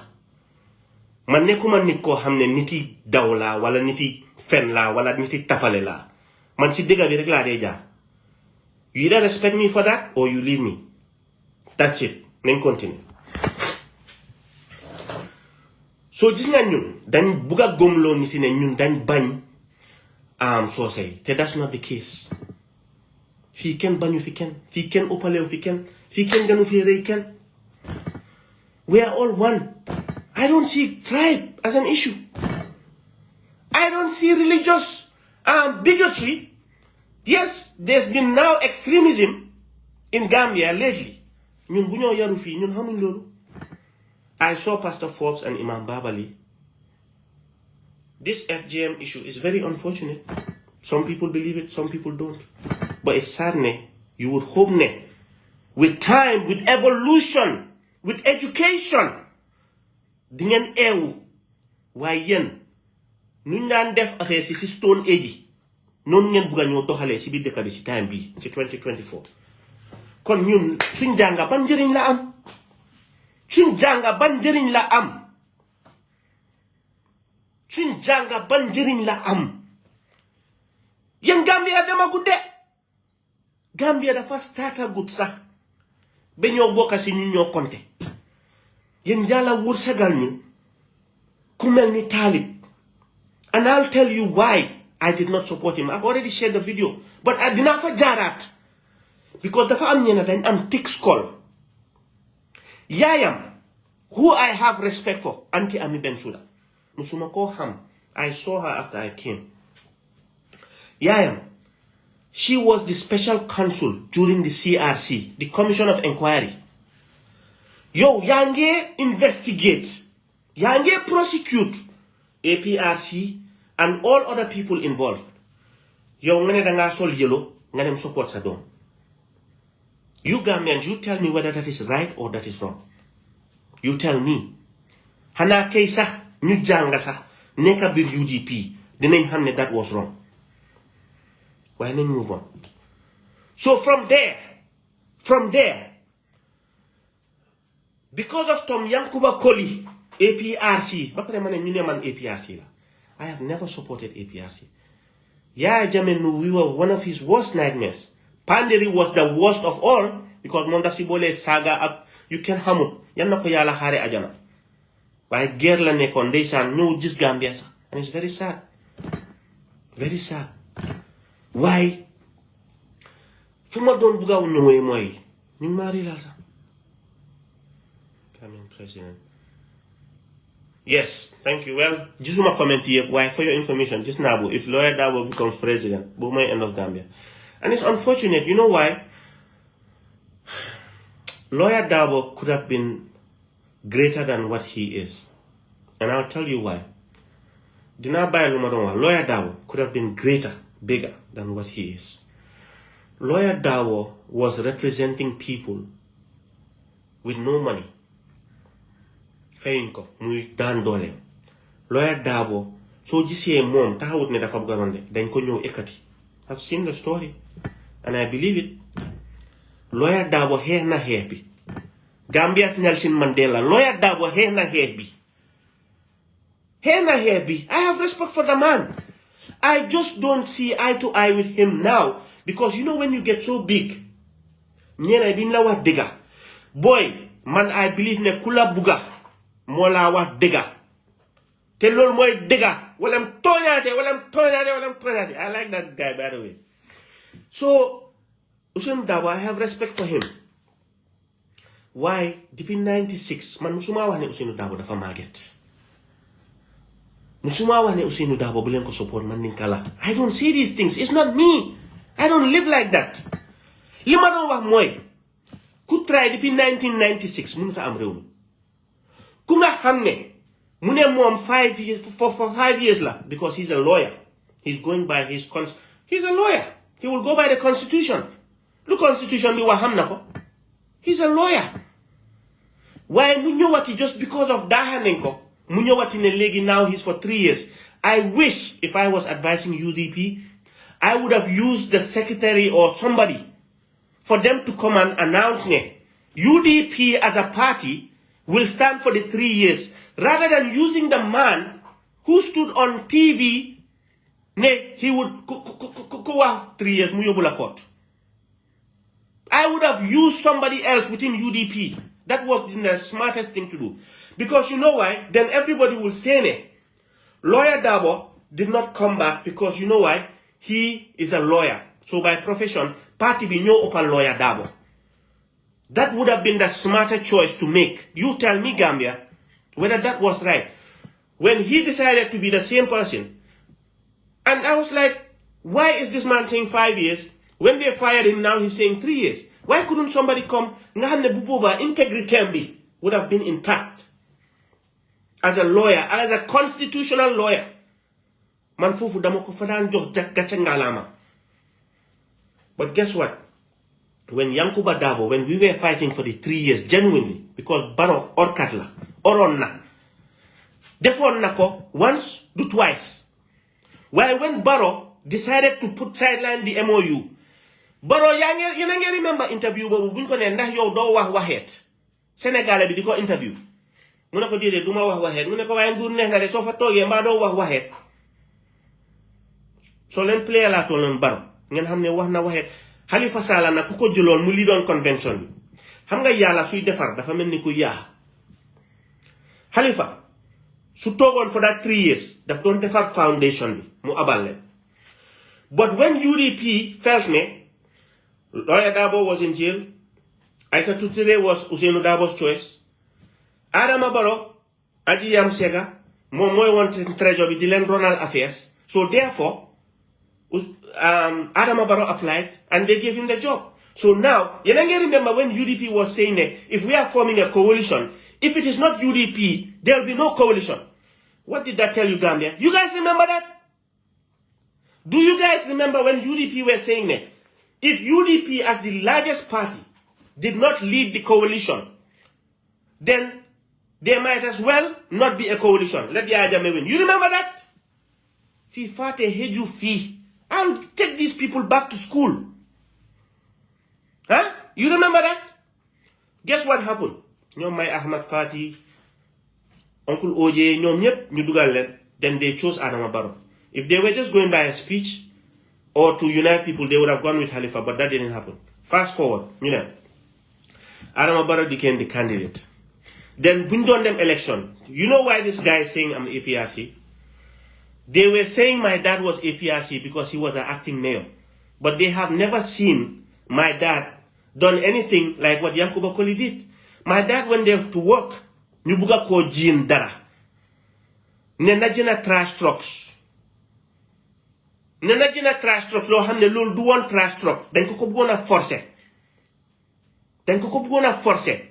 Man nekkuma nit ko xamne niti daw la wala niti fen la wala niti tapale la. Man ci dëgga bi rek la dee jaar. You either respect me for that or you leave me. That's it. Then continue. So gis nga ñun dañ buga gomlo nit ne ñun dañ bañ so say te that's not the case. Fi ken bañu fi ken, fi ken opalew fi ken, fi ken ganu fi rey ken. We are all one. I don't see tribe as an issue. I don't see religious bigotry. Yes, there's been now extremism in Gambia lately. Ñun bu ñoo yaru fi ñun xamuñ lolu. I saw Pastor Forbes and Imam Babali. This FGM issue is very unfortunate. Some people believe it, some people don't. But it's sad, ne? You would hope, ne? With time, with evolution, with education, dingen ewu, wayen, nun daan def affaire si stone age, non ngeen buga ñoo doxale si biir dëkk bi si time bi, si 2024. Kon ñun suñ jànga ban njëriñ la am? Suñ jànga ban njëriñ la am? Suñ jànga ban njëriñ la am? Yen Gambia dama gudde. Gambia dafa starta good sax. Be ñoo bokka si ñu ñoo konte. Yen Yàlla wursagal ñu ku mel ni Talib. And I'll tell you why I did not support him. I've already shared the video. But I did not fa jaaraat. Because dafa am ñena dañ am thick skull. Yaayam, who I have respect for, Auntie Ami Bensouda. Musuma ko xam. I saw her after I came. Yaayam, she was the special counsel during the CRC, the Commission of Inquiry. Yo, yange investigate, yange prosecute APRC and all other people involved. Yo, ngane danga sol yellow, ngane support sa dom. You Gambians, you tell me whether that is right or that is wrong. You tell me. Hana kay sax ñu janga sax neka bir UDP dinañ xam ne that was wrong. Why not move on? So from there, because of Tom Yankuba Koli, APRC, APRC, I have never supported APRC. Yeah, Jamenu, we were one of his worst nightmares. Panderi was the worst of all because Monda Sibole saga you can hamu. Yanna ko yala hare ajana. Why guerre la nekon ndeysaan no gis Gambia sax. And it's very sad. Very sad. Why? Fuma don buga wu ñoy moy. Ñu mari la sax. Coming president. Yes, thank you. Well, just my comment here. Why, for your information, just now, if Lawyer Dabo becomes president, boom, end of Gambia. And it's unfortunate. You know why? Lawyer Dabo could have been greater than what he is. And I'll tell you why. Lawyer Dabo could have been greater, bigger than what he is. Lawyer Dabo was representing people with no money. Fayinko, muy dan dole. Lawyer Dabo, so gisee mom taxawut ne dafa bëgg ronde dañ ko ñëw ekati. I've seen the story and I believe it. Lawyer Dabo xeex na xeex bi. Gambia's Nelson Mandela. Lawyer Dabo xeex na xeex bi. I have respect for the man. I just don't see eye to eye with him now because you know when you get so big, boy, man, I believe ne kula buga mola wa dega. Te lol moy dega. Walam toñate. I like that guy by the way. So Ousainou Darboe, I have respect for him. Why? Depuis 96, man musuma wax ne Ousainou Darboe dafa maget. Musuma wax ne Ousainou Darboe bu len ko support man ninkala. I don't see these things. It's not me. I don't live like that. Li ma doon wax moy ku try depuis 1996 mënuta am réew mi. Ku nga xamne mu ne mom 5 years for 5 years la because he's a lawyer. He's going by his he's a lawyer. He will go by the constitution. The constitution bi wax xam na ko. He's a lawyer. Why mu ñëwati just because of dahanenko? Mu ñëwati ne legi now he's for 3 years. I wish if I was advising UDP, I would have used the secretary or somebody for them to come and announce ne UDP as a party will stand for the 3 years rather than using the man who stood on TV ne he would go 3 years mu yóbbu la court. I would have used somebody else within UDP. That was the smartest thing to do. Because you know why? Then everybody will say ne Lawyer Darboe did not come back because you know why? He is a lawyer. So by profession, party bi ñoo ëppal Lawyer Darboe. That would have been the smarter choice to make. You tell me, Gambia, whether that was right. When he decided to be the same person, and I was like, why is this man saying 5 years? When they fired him, now he's saying 3 years. Why couldn't somebody come? Nga xam ne bu boobaa integrity would have been intact. As a lawyer, as a constitutional lawyer, man fofu dama ko fa daan jox gàcce ngalaama. But guess what? When Yankuba Darboe, when we were fighting for the 3 years, genuinely, because Barrow orkat la, oron na, defoon na ko once, do twice. While when Barrow decided to sideline the MOU, Barrow, yéen a ngi remember interview boobu buñ ko ne ndax yow doo wax waxeet Sénégalais bi di ko interview mu ne ko déedéet du ma wax waxeet mu ne ko waaye nguur neex na de soo fa toogee mbaa doo wax waxeet soo leen play laa tolloon Barrow ngeen xam ne wax na waxeet Halifa Sallah nag ku ko jëloon mu lii doon convention bi xam nga yàlla suy defar dafa mel ni ku yaa Halifa su toogoon for that 3 years daf doon defar foundation bi mu abal leen. But when UDP felt ne Lawyer Darboe was in jail, Aïssatou Touré was Ousainou Darboe's choice, Adama Barrow aji yam sega moom mooy woon treasure bi di leen ronal affairs. So therefore Adama Barrow applied and they gave him the job. So now, you remember when UDP was saying that if we are forming a coalition, if it is not UDP, there will be no coalition. What did that tell you, Gambia? You guys remember that? Do you guys remember when UDP were saying that if UDP as the largest party did not lead the coalition, then there might as well not be a coalition. Let the Ajame win. You remember that? Fi fate heju fi. I'll take these people back to school. Huh? You remember that? Guess what happened? Ñoom may Ahmad Fati, Uncle OJ, ñoom ñep ñu dugal leen. Then they chose Adama Barrow. If they were just going by a speech or to unite people, they would have gone with Halifa, but that didn't happen. Fast forward, Adama Barrow became the candidate. Then buñ doon dem election. You know why this guy is saying I'm APRC? They were saying my dad was APRC because he was an acting mayor. But they have never seen my dad done anything like what Yankuba Koli did. My dad went there to work. Ñu buga ko jiin dara. Ne na jëna trash trucks. Ne na jëna trash trucks loo xam ne loolu du woon trash truck. Dañ ko bëggoon a forcer. Dañ ko bëggoon a forcer.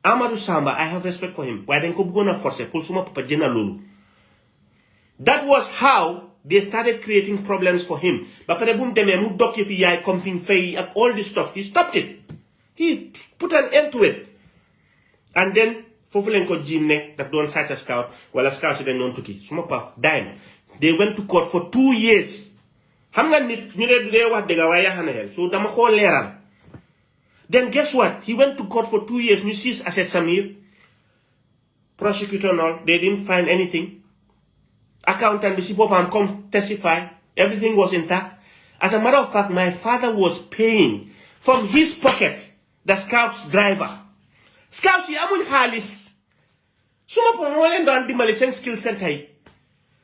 Amadou Samba, I have respect for him. Waaye dañ ko bëggoon a forcer pour suma papa jëna loolu. That was how they started creating problems for him. But pare bu mu demee mu dokk fi yaay comping fay ak all this stuff. He stopped it. He put an end to it. And then foofu leen ko jiin ne daf doon sàcc scout wala scout si dañ doon tukki suma pa dime. They went to court for 2 years. Xam nga nit ñu ne dee wax dëgg waaye yaxana xel. So dama koo leeral. Then guess what? He went to court for 2 years. Ñu seize asset Samir. Prosecutor and all. They didn't find anything. accountant bi si boppam come testify everything was intact. As a matter of fact, my father was paying from his pocket the Scouts driver. Scouts yi amuñ xaalis suma po moo leen doon dimbale seen skill center yi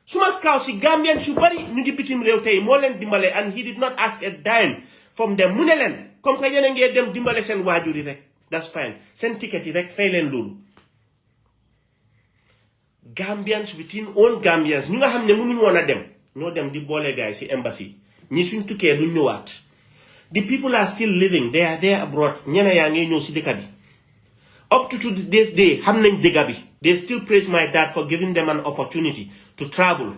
suma Scouts yi Gambian su bari ñu ngi bitim réew tey moo leen dimbale and he did not ask a dime from them mu ne leen comme que yéen a ngee dem dimbale seen waajur yi rek that's fine seen ticket yi rek fay leen loolu. Gambians within own Gambians ñu nga xam ne mënuñ woon a dem ñoo dem di boole guys ci embassy ñi suñ tukkee duñ ñëwaat. The people are still living, they are there abroad ñene yaa ngi ñëw ci dëkk bi. Up to this day xam nañ dëkk bi they still praise my dad for giving them an opportunity to travel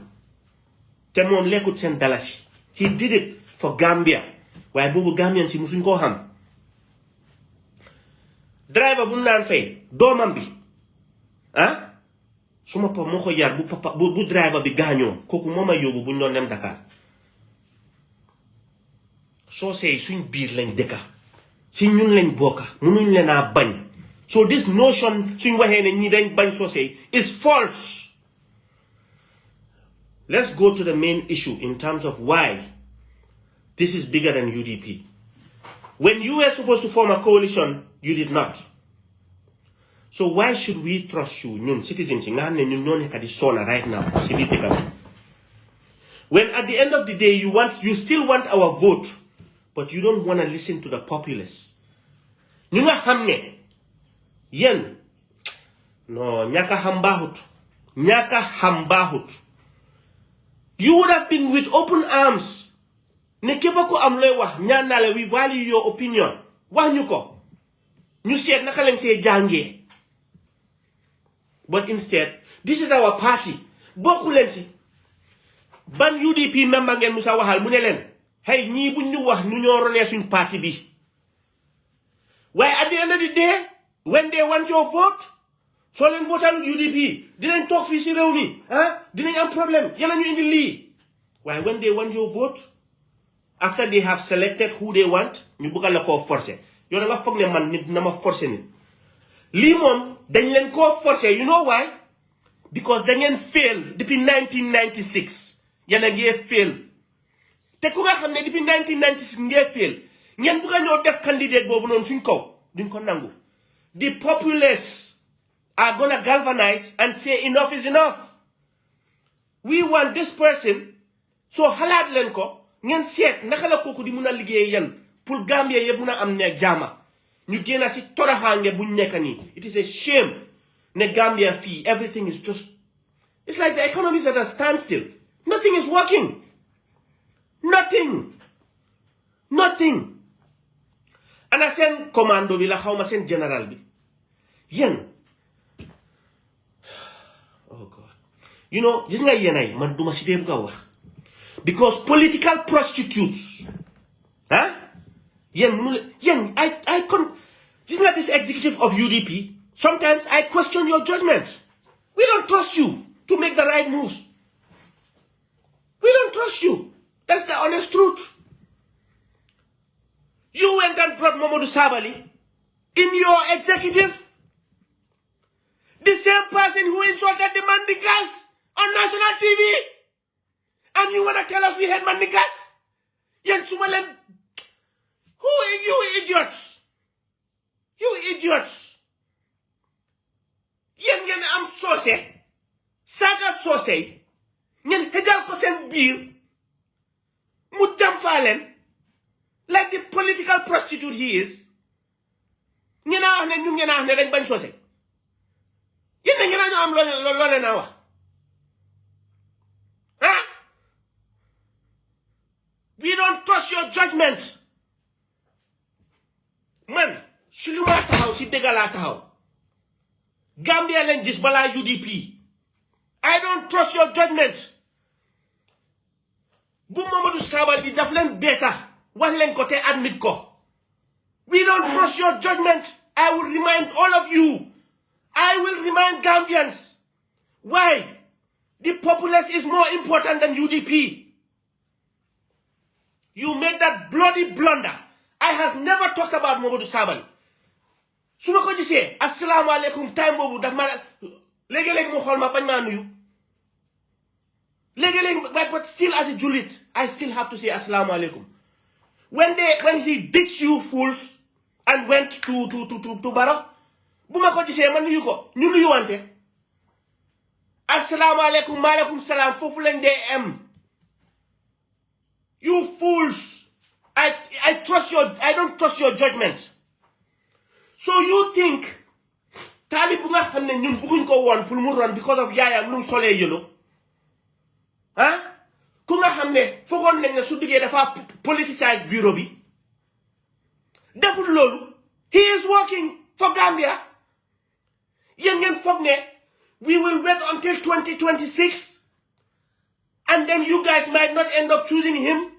te moom lekkut seen dalasi he did it for Gambia waaye boobu Gambian si musuñ koo xam. Driver bu naan fay doomam bi suma papa moo ko yar bu driver bi gaañoo kooku moo ma yóbbu bu ñu doon dem Dakar soo seey suñ biir lañ dëkka si ñun lañ bokka mënuñ leen a bañ. So this notion suñ waxee ne ñi dañ bañ soosey is false. Let's go to the main issue in terms of why this is bigger than UDP. When you were supposed to form a coalition, you did not. So why should we trust you, ñun citizens yi nga xam ne ñun ñoo nekk di sona right now si biir dëkk bi. When at the end of the day you still want our vote, but you don't want to listen to the populace. ñu nga xam ne yen no ñaka hambahut you would have been with open arms ne képp ko am looy wax ñaan naa la we value your opinion wax ñu ko ñu seet naka lañ see jàngee but instead this is our party bokku leen si ban UDP member ngeen musa waxal mu ne leen hey ñii buñ ñu wax ñu ñoo ronee suñ parti bi waaye at the end of the day when they want your vote, so len votal UDP, dinañ talk fi ci rew mi, dinañ am problem, yena ñu indi li. Why when they want your vote, after they have selected who they want, ñu bëggal la ko forcer. Yo nga fogg ne man nit na ma forcer ni. Li mom dañ len ko forcer, you know why? Because dañ ngeen fail depuis 1996. Yena ngey fail. Te ku nga xamne depuis 1996 ngey fail, ngeen bëgga ñoo def candidate bobu non suñ kaw, duñ ko nangu. The populace are going to galvanize and say enough is enough. We want this person. So halat len ko ngeen seet naka la kooku di mun a liggéey yan pour Gambia yëpp mun a am ne jaama ñu génn si toraxaange buñ nekk nii. It is a shame ne Gambia fii everything is just it's like the economy is at a standstill. Nothing is working. Nothing. Ana seen commando bi la xawma seen général bi yéen oh God you know gis nga yéenay man duma si dee bugg a wax because political prostitutes yéen I con gis nga this executive of UDP sometimes I question your judgment. We don't trust you to make the right moves. We don't trust you. That's the honest truth. You went and brought Momodou Sabali in your executive. The same person who insulted the Mandikas on national TV. And you want to tell us we had Mandikas? Yen Sumalen. Who are you idiots? You idiots. Yen am sose. Saga sose. Yen hejal ko sen bir. Mutam falen. Like the political prostitute he is. Ngena wax ne ñu ngena wax ne dañ bañ sosé. Yeen ngena ñu am lo na wax. We don't trust your judgment. Man, suluma taxaw ci degala taxaw. Gambia lañ gis bala UDP. I don't trust your judgment. Bu Momodou Sabali daf leen beta. Wax leen ko te admit ko. We don't trust your judgment. I will remind all of you. I will remind Gambians. Why? The populace is more important than UDP. You made that bloody blunder. I have never talked about Momodou Sabali. Suma ko gisee assalamu alaikum time bobu daf ma léegi-léegi mu xool ma bañ maa nuyu. But still as a Julit, I still have to say assalamu alaikum. When he ditched you fools and went to Barrow, buma ko gisee man nuyu ko ñu nuyu wante assalamu alaikum maaleykum salam fofu lañ dee am. You fools, I don't trust your judgment. So you think Talib bu nga xamne ñun bëgguñ ko won pour mu ron because of yaayam lu solé yelo ah ku nga xamne fogon nañ ne su duggé dafa politicize bureau bi deful lolu. He is working for Gambia. Yen ngeen fogg ne we will wait until 2026 and then you guys might not end up choosing him.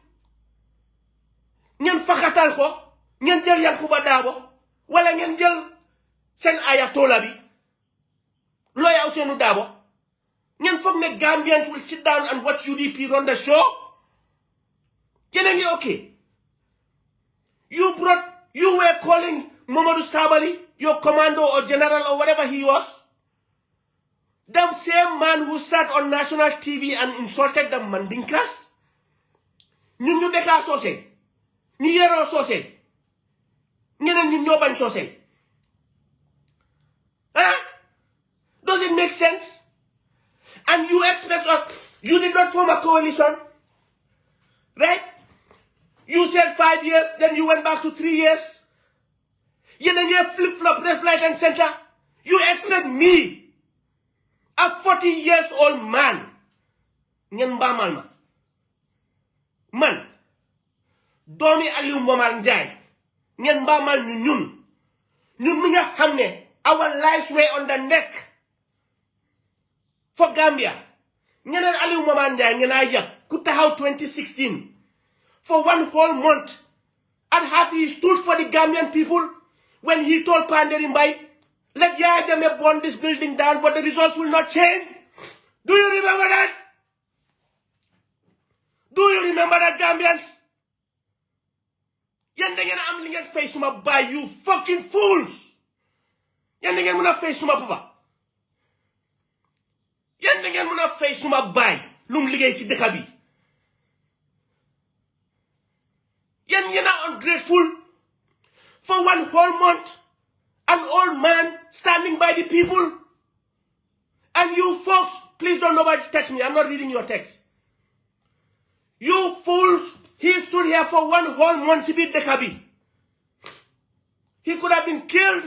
Ngeen fakatal ko ngeen jël Yankuba Dabo wala ngeen jël sen ayatollah bi Lawyer Ousainou Dabo. Ngeen fogg ne Gambians will sit down and watch UDP run the show. Yene ngi okay. You were calling Momodou Sabali your commando or general or whatever he was. The same man who sat on national TV and insulted the Mandinkas. Ñu deka sosé. Ñu yero sosé. Ñeneen ñu ñoban sosé. Huh? Does it make sense? And you expect us, you did not form a coalition. Right? You said 5 years, then you went back to 3 years. You then flip-flop, left, right, and center. You expect me, a 40 years old man, man, Domi Aliou Momar Njie, ñun mi nga xamne our lives were on the neck for Gambia. Ñeneen Aliou Momar Njie ngena yab ku taxaw 2016 for 1 whole month and half he stood for the Gambian people when he told Panderi Mbai, let Yaya Jammeh burn this building down, but the results will not change. Do you remember that? Do you remember that, Gambians? Yen da ngeen am li ngeen fay suma bay, you fucking fools. Yen da ngeen mëna fay suma papa. Yen da ngeen mëna fay suma bay lum liggéey ci dëkk bi. Yen are ungrateful. For 1 whole month, an old man standing by the people. And you folks, please don't nobody text me. I'm not reading your text. You fools, he stood here for 1 whole month to beat the Kabi. He could have been killed.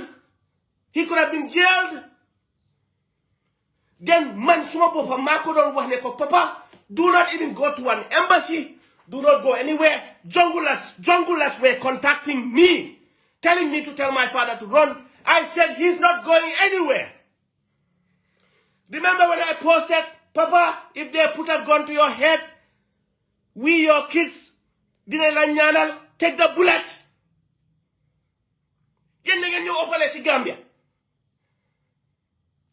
He could have been jailed. Then man suma papa mako don wax ne ko papa, do not even go to an embassy. Do not go anywhere. Junglers were contacting me, telling me to tell my father to run. I said he's not going anywhere. Remember when I posted, Papa, if they put a gun to your head, we your kids, dina la ñaanal, take the bullet. Yen da ngeen ñu opale ci Gambia.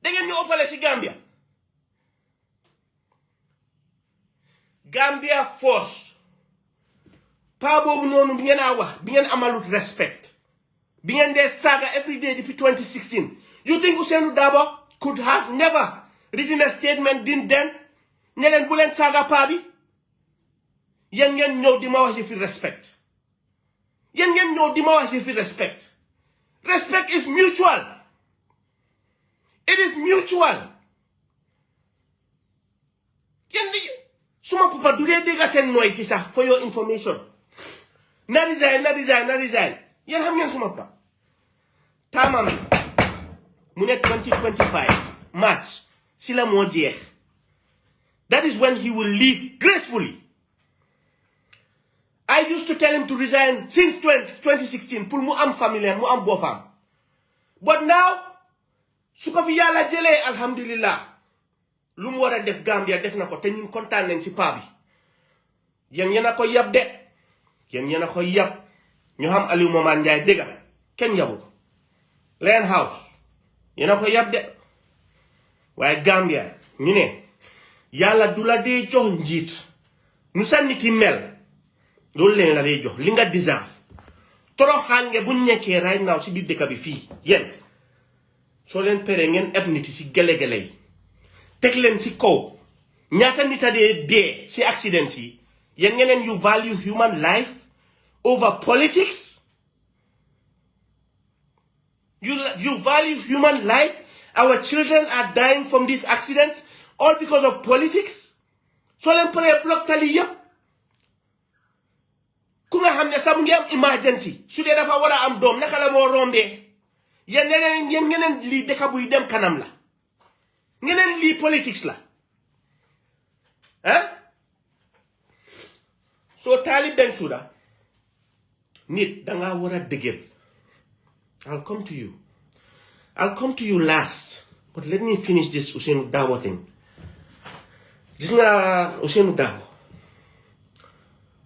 Da ngeen ñu opale ci Gambia. Gambia force. Pa bobu nonu bi ngeen a wax, bi ngeen amalut respect. Bi ngeen de saga every day depuis 2016. You think Ousainou Dabo could have never written a statement then? Ne len bu len saga pa bi. Yen ngeen ñew di ma wax fi respect. Yen ngeen ñew di ma wax fi respect. Respect is mutual. It is mutual. Yen di suma papa du de dega sen noy ci sax for your information. Na resign. Yen xam ngeen suma papa. Tamam. Mu ne 2025 March si la mo jeex. That is when he will leave gracefully. I used to tell him to resign since 2016 pour mu am famille, mu am bopam. But now, su ko fi Yàlla jëlee alhamdulillah. Lu mu wara def Gambia def na ko te ñun kontaan nañ ci pa bi. Yeen yena ko yab de. Yeen yena ko yab. Ñu xam Aliou Momar Njie dega. Ken yabu ko. Land House. Yena ko yab de. Waaye Gambia ñu ne Yàlla du la dee jox njiit. Nu sa nit yi mel. Loolu leen la dee jox li nga deserve. Toroxaange bu nekkee right now si biir dëkk bi fii yéen soo leen pere ngeen eb nit si gele-gele yi teg leen si kaw ñaata nita de dee si accidents yi yéen ngeen you value human life over politics. You value human life. Our children are dying from these accidents all because of politics. So leen pare block tali yëpp ku nga xam ne sax mu ngi am emergency su dee dafa war a am doom naka la moo rombee yéen ngeen lii dëkk buy dem kanam la ngeen lii politics la so Talib Bensouda nit danga war a dëgër. I'll come to you last, but let me finish this Ousainou Darboe thing. Gis nga Ousainou Darboe,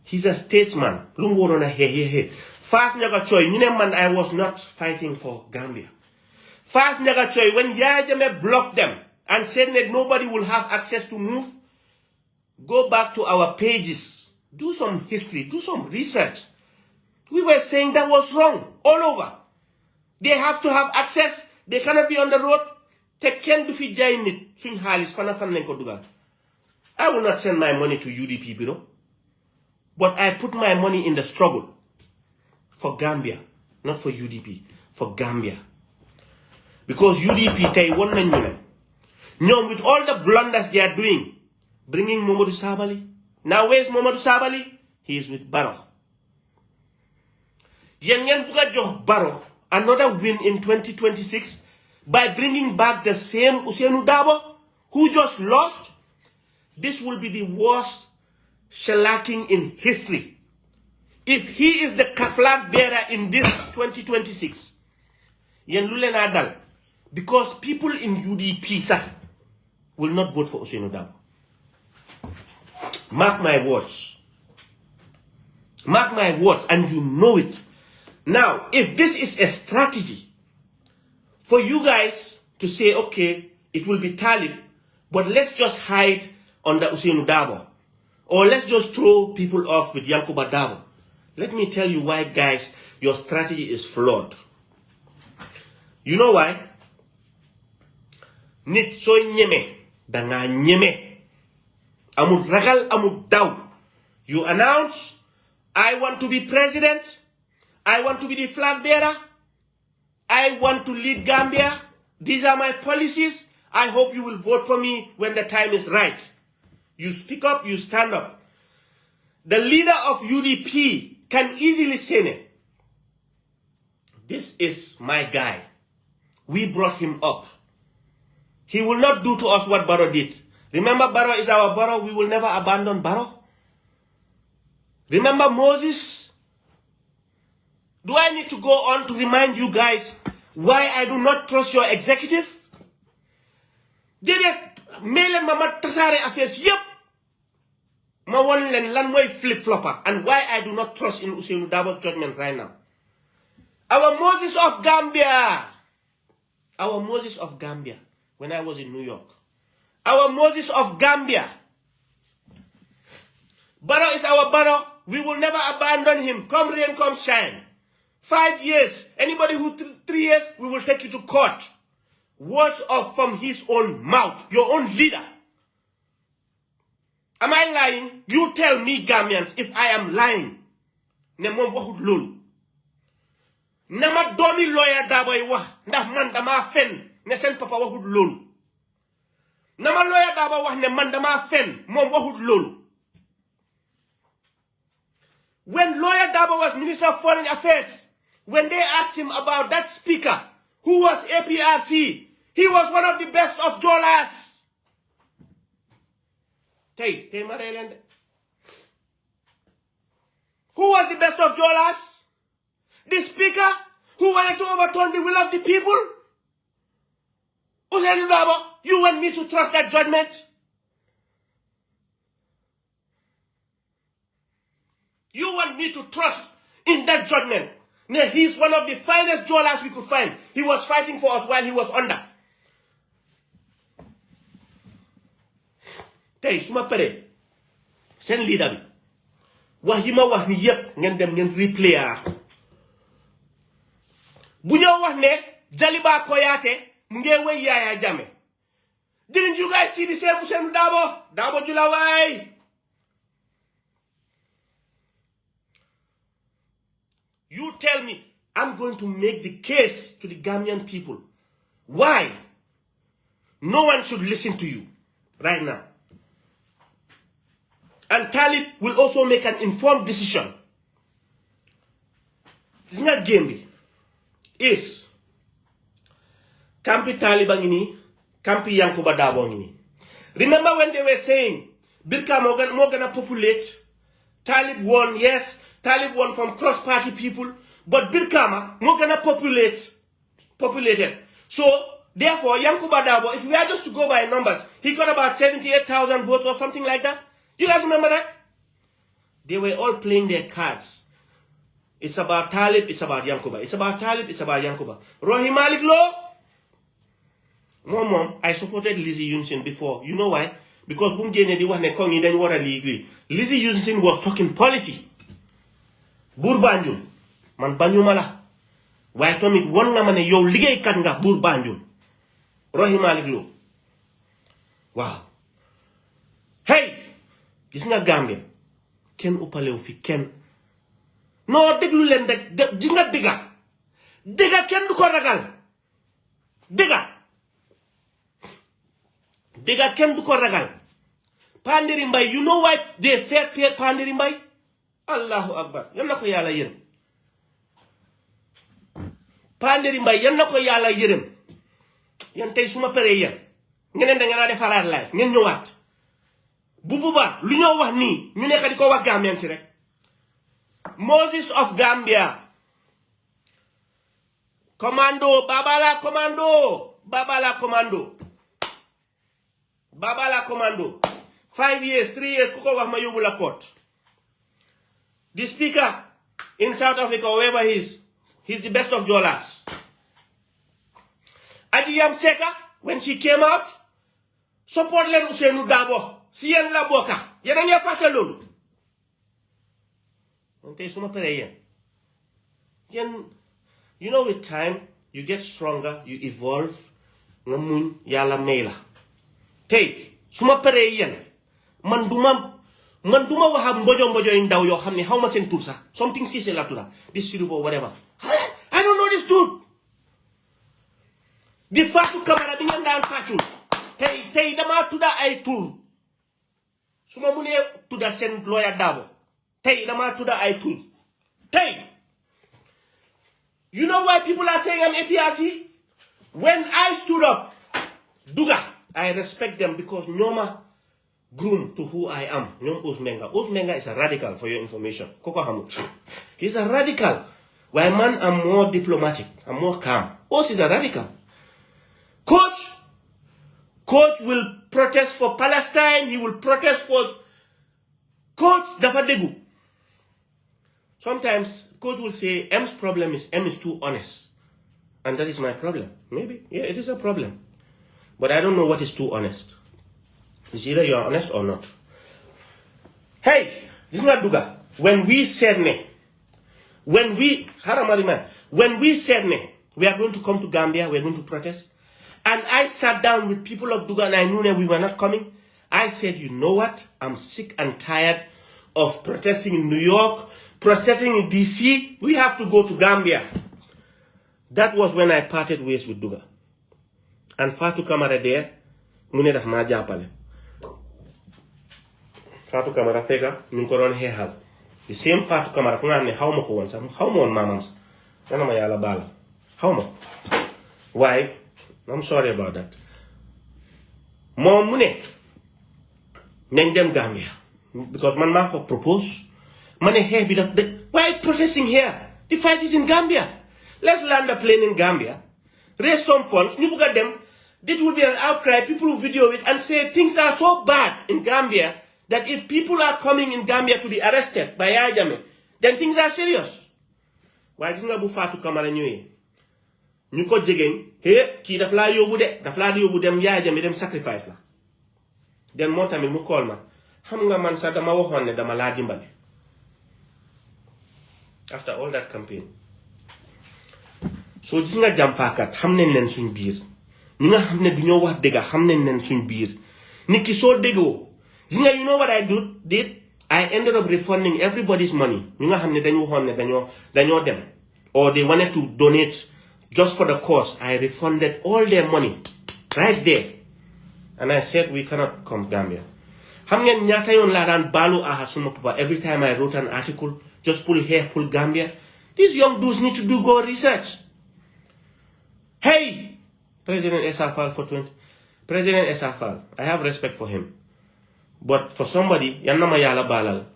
he's a statesman. Lu mu waroon a xeex Fast Njaga Choy, ñu ne man I was not fighting for Gambia. Fast Njaga Choy, when Yaya Jammeh blocked them and said that nobody will have access to move, go back to our pages, do some history, do some research. We were saying that was wrong all over. They have to have access. They cannot be on the road. Te ken du fi jay nit suñ xaalis fana fan lañ ko dugal. I will not send my money to UDP bureau, but I put my money in the struggle for Gambia, not for UDP, for Gambia. Because UDP tay won nañ ñu ne with all the blunders they are doing, bringing Momodou Sabally. Now where's Momodou Sabally? He is with Barrow. Yen ngeen buga jox Barrow another win in 2026 by bringing back the same Ousainou Darboe who just lost. This will be the worst shellacking in history. If he is the flag bearer in this 2026, yen lu leen a dal, because people in UDP will not vote for Ousainou Darboe. Mark my words. Mark my words, and you know it. Now, if this is a strategy for you guys to say, okay, it will be Talib, but let's just hide under Ousainou Darboe, or let's just throw people off with Yankuba Darboe. Let me tell you why, guys, your strategy is flawed. You know why? Nit so nyeme, danga nyeme. Amul ragal, amul daw. You announce, I want to be president. I want to be the flag bearer. I want to lead Gambia. These are my policies. I hope you will vote for me when the time is right. You speak up, you stand up. The leader of UDP can easily say, this is my guy. We brought him up. He will not do to us what Barrow did. Remember, Barrow is our Barrow. We will never abandon Barrow. Remember Moses? Do I need to go on to remind you guys why I do not trust your executive? Did it mail mama tasare affairs? Yep. Ma won len lan moy flip flopper and why I do not trust in Ousainou Darboe's judgment right now. Our Moses of Gambia. Our Moses of Gambia when I was in New York. Our Moses of Gambia. Barrow is our Barrow. We will never abandon him. Come rain, come shine. 5 years. Anybody who 3 years, we will take you to court. Words from his own mouth. Your own leader. Am I lying? You tell me, Gambians, if I am lying. Ne mom waxut lolu. Nama domi lawyer Darboe wax ndax man dama fen ne sen papa waxut lolu. Nama lawyer Darboe wax ne man dama fen mom waxut lolu. When lawyer Darboe was Minister of Foreign Affairs, when they asked him about that speaker who was APRC, he was one of the best of Jolas. Who was the best of Jolas? The speaker who wanted to overturn the will of the people? Ousainou Darboe, you want me to trust that judgment? You want me to trust in that judgment? No, he's one of the finest Jolas we could find. He was fighting for us while he was under. Tay suma pere sen leader bi wax yi ma wax ni yépp ngeen dem ngeen replay ara bu ñoo wax ne Jaliba Koyate mu ngi wéy Yaya Jammeh Didn't you guys see the same Usain Dabo Julawai? You tell me, I'm going to make the case to the Gambian people. Why? No one should listen to you right now. And Talib will also make an informed decision. It's not Gambia. It's Kampi Talibangini, Kampi Yankuba Dabongini. Remember when they were saying Birka more gonna populate? Talib won, yes. Talib won from cross-party people, but Birkama more gonna populated. So therefore, Yankuba Dabo, if we are just to go by numbers, he got about 78,000 votes or something like that. You guys remember that? They were all playing their cards. It's about Talib, it's about Yankuba. It's about Talib, it's about Yankuba. Rohi Malik Law. Mom, I supported Lizzie Yunsin before. You know why? Because Bumgene di wane kongi den wara ligri. Lizzie Yunsin was talking policy. Bur Banjul. Man Banjul mala. Why Tommy one nga mane yow ligay kat nga Bur Banjul. Rohi Malik Law. Wow. Hey! Gis nga Gambia. Ken upalew fi ken. No deglu len rek gis nga diga ken du ko ragal. Diga ken du ko ragal. Pandiri Mbay, you know why they fair Pandiri Mbay? Allahu Akbar. Yan na ko yàlla yërëm. Pandiri Mbay yan na ko yàlla yërëm. Yan tey suma paree yan. Ngeen da ngeen defaraat life. Ngeen ñëwaat. Bu buba lu ñoo wax nii ñu nekk di ko wax Gambian si rek. Moses of Gambia. Commando, Babala Commando. Babala Commando. Babala Commando. 5 years, 3 years, kuko wax ma yóbbu la court. The speaker in South Africa, whoever he is, he's the best of Jolas. Aji Yam Seka, when she came out, support len Usainu Dabo. Si yen la boka. Yen a nge fata lolu. Okay, suma pere yen. You know, with time, you get stronger, you evolve. Nga muñ yalla may la. Tay, suma pere yen. Man duma waxa mbojo yi ndaw yo xamni xawma sen tour sax. Something Cissé la tuda. This Sirifo whatever. I don't know this dude. Di Fatou Camara bi ngeen daan fatul. Tay dama tuda ay tour. Suma mune tuda sen lawyer Dabo. Tay dama tuda ay tour. Tay. You know why people are saying I'm APRC? When I stood up, Duga, I respect them because Nyoma groomed to who I am. Nyom Usmenga. Usmenga is a radical, for your information. Koko Hamut. He's a radical. While man, I'm more diplomatic. I'm more calm. Us is a radical. Coach will protest for Palestine. He will protest for... Coach Dafadegu. Sometimes Coach will say, M's problem is M is too honest. And that is my problem. Maybe. Yeah, it is a problem. But I don't know what is too honest. It's either you're honest or not. Hey, this is not Duga. When we said ne, when we said ne, we are going to come to Gambia, we are going to protest. And I sat down with people of Duga and I knew that we were not coming. I said, you know what? I'm sick and tired of protesting in New York, protesting in DC. We have to go to Gambia. That was when I parted ways with Duga. And Fatou Camara there, mune daf ma jappale. Fatou Camara feka ñu ko don xéxal. The same Fatou Camara ko nga ne xawma ko won sax xawma won mamam sax. Dana ma yalla bal. Xawma. Why? I'm sorry about that. Mom mune nañ dem Gambia because man ma ko propose. Mané xex bi daf why protesting here? The fight is in Gambia. Let's land a plane in Gambia. Raise some funds. Ñu buga dem. It will be an outcry. People will video it and say things are so bad in Gambia that if people are coming in Gambia to be arrested by Yaya, then things are serious. Why gis nga bu Fatou Camara ñëwé ñu ko jégeñ ki daf la yóbbu dem Yaya dem sacrifice la. Then moo tamit mu call ma xam nga man sax dama waxoon ne dama laa dimbale. After all that campaign. So gis nga jam faakat xam nañ leen suñ biir ñi nga xam ne du ñoo wax dëgg xam nañ leen suñ biir nit ki soo déggoo gis nga you know what I did I ended up refunding everybody's money ñi nga xam ne dañu waxoon ne dañoo dem or they wanted to donate just for the cause. I refunded all their money right there and I said we cannot come Gambia. Xam ngeen ñaata yoon laa daan baalu aha suma papa every time I wrote an article just pull here pull Gambia. These young dudes need to do go research. Hey, President Esafal President Esafal, I have respect for him. But for somebody, Yanama Yala Balal,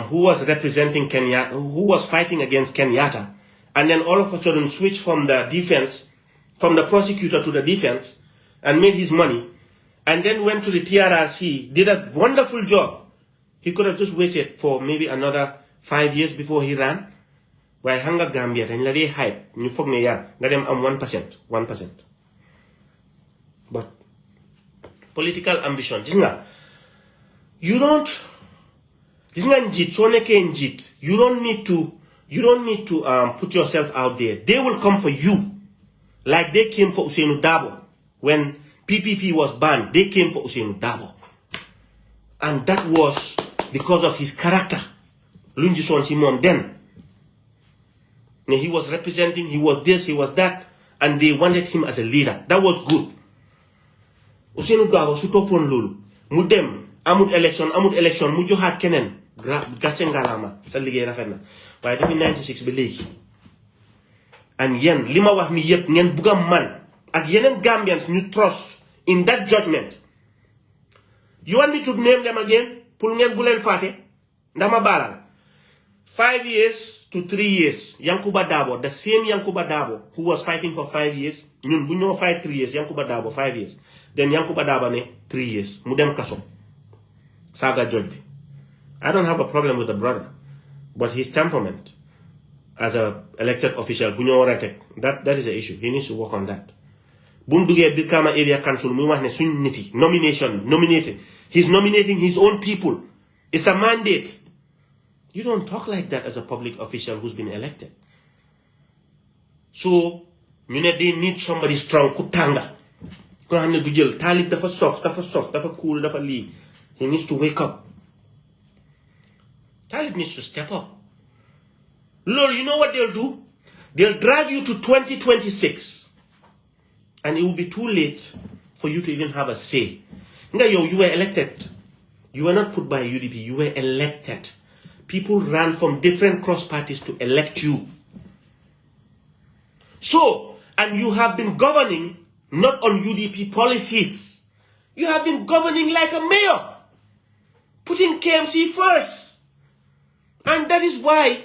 who was representing Kenyatta, who was fighting against Kenyatta, and then all of a sudden switched from the defense, from the prosecutor to the defense, and made his money, and then went to the TRRC, did a wonderful job. He could have just waited for maybe another 5 years before he ran. Why hanga Gambia dañ la dee hype ñu foog ne yaa nga dem am 1%. But political ambition gis nga you don't gis nga njiit soo nekkee njiit you don't need to put yourself out there. They will come for you like they came for Ousainou Darboe when PPP was banned. They came for Ousainou Darboe and that was because of his character luñ gisoon ci moom den. He was representing, he was this, he was that, and they wanted him as a leader. That was good. Ousainou Darboe su toppoon loolu mu dem amul election mu joxaat keneen gàcce ngalaama sa liggéey rafet na waaye depuis 96 ba léegi and yéen li ma wax ni yëpp ngeen bugg a man ak yeneen Gambians ñu trust in that judgment. You want me to name them again pour ngeen bu leen faate ndax ma baalal 5 years to 3 years, Yankuba Darboe, the same Yankuba Darboe who was fighting for 5 years, ñun bu ñoo fight 3 years, Yankuba Darboe 5 years. Then Yankuba Darboe ne 3 years, mu dem kaso. Saga judge bi. I don't have a problem with the brother, but his temperament as a elected official, bu ñoo wara tek, that is an issue. He needs to work on that. Bu mu duggee Brikama area council muy wax ne suñ niti nominated. He's nominating his own people. It's a mandate. You don't talk like that as a public official who's been elected. So, you know, they need somebody strong, kutanga. Talib dafa soft, dafa cool, dafa lee. He needs to wake up. Talib needs to step up. Lol, you know what they'll do? They'll drag you to 2026. And it will be too late for you to even have a say. You were elected. You were not put by UDP, you were elected. People ran from different cross parties to elect you. So, and you have been governing not on UDP policies. You have been governing like a mayor, putting KMC first. And that is why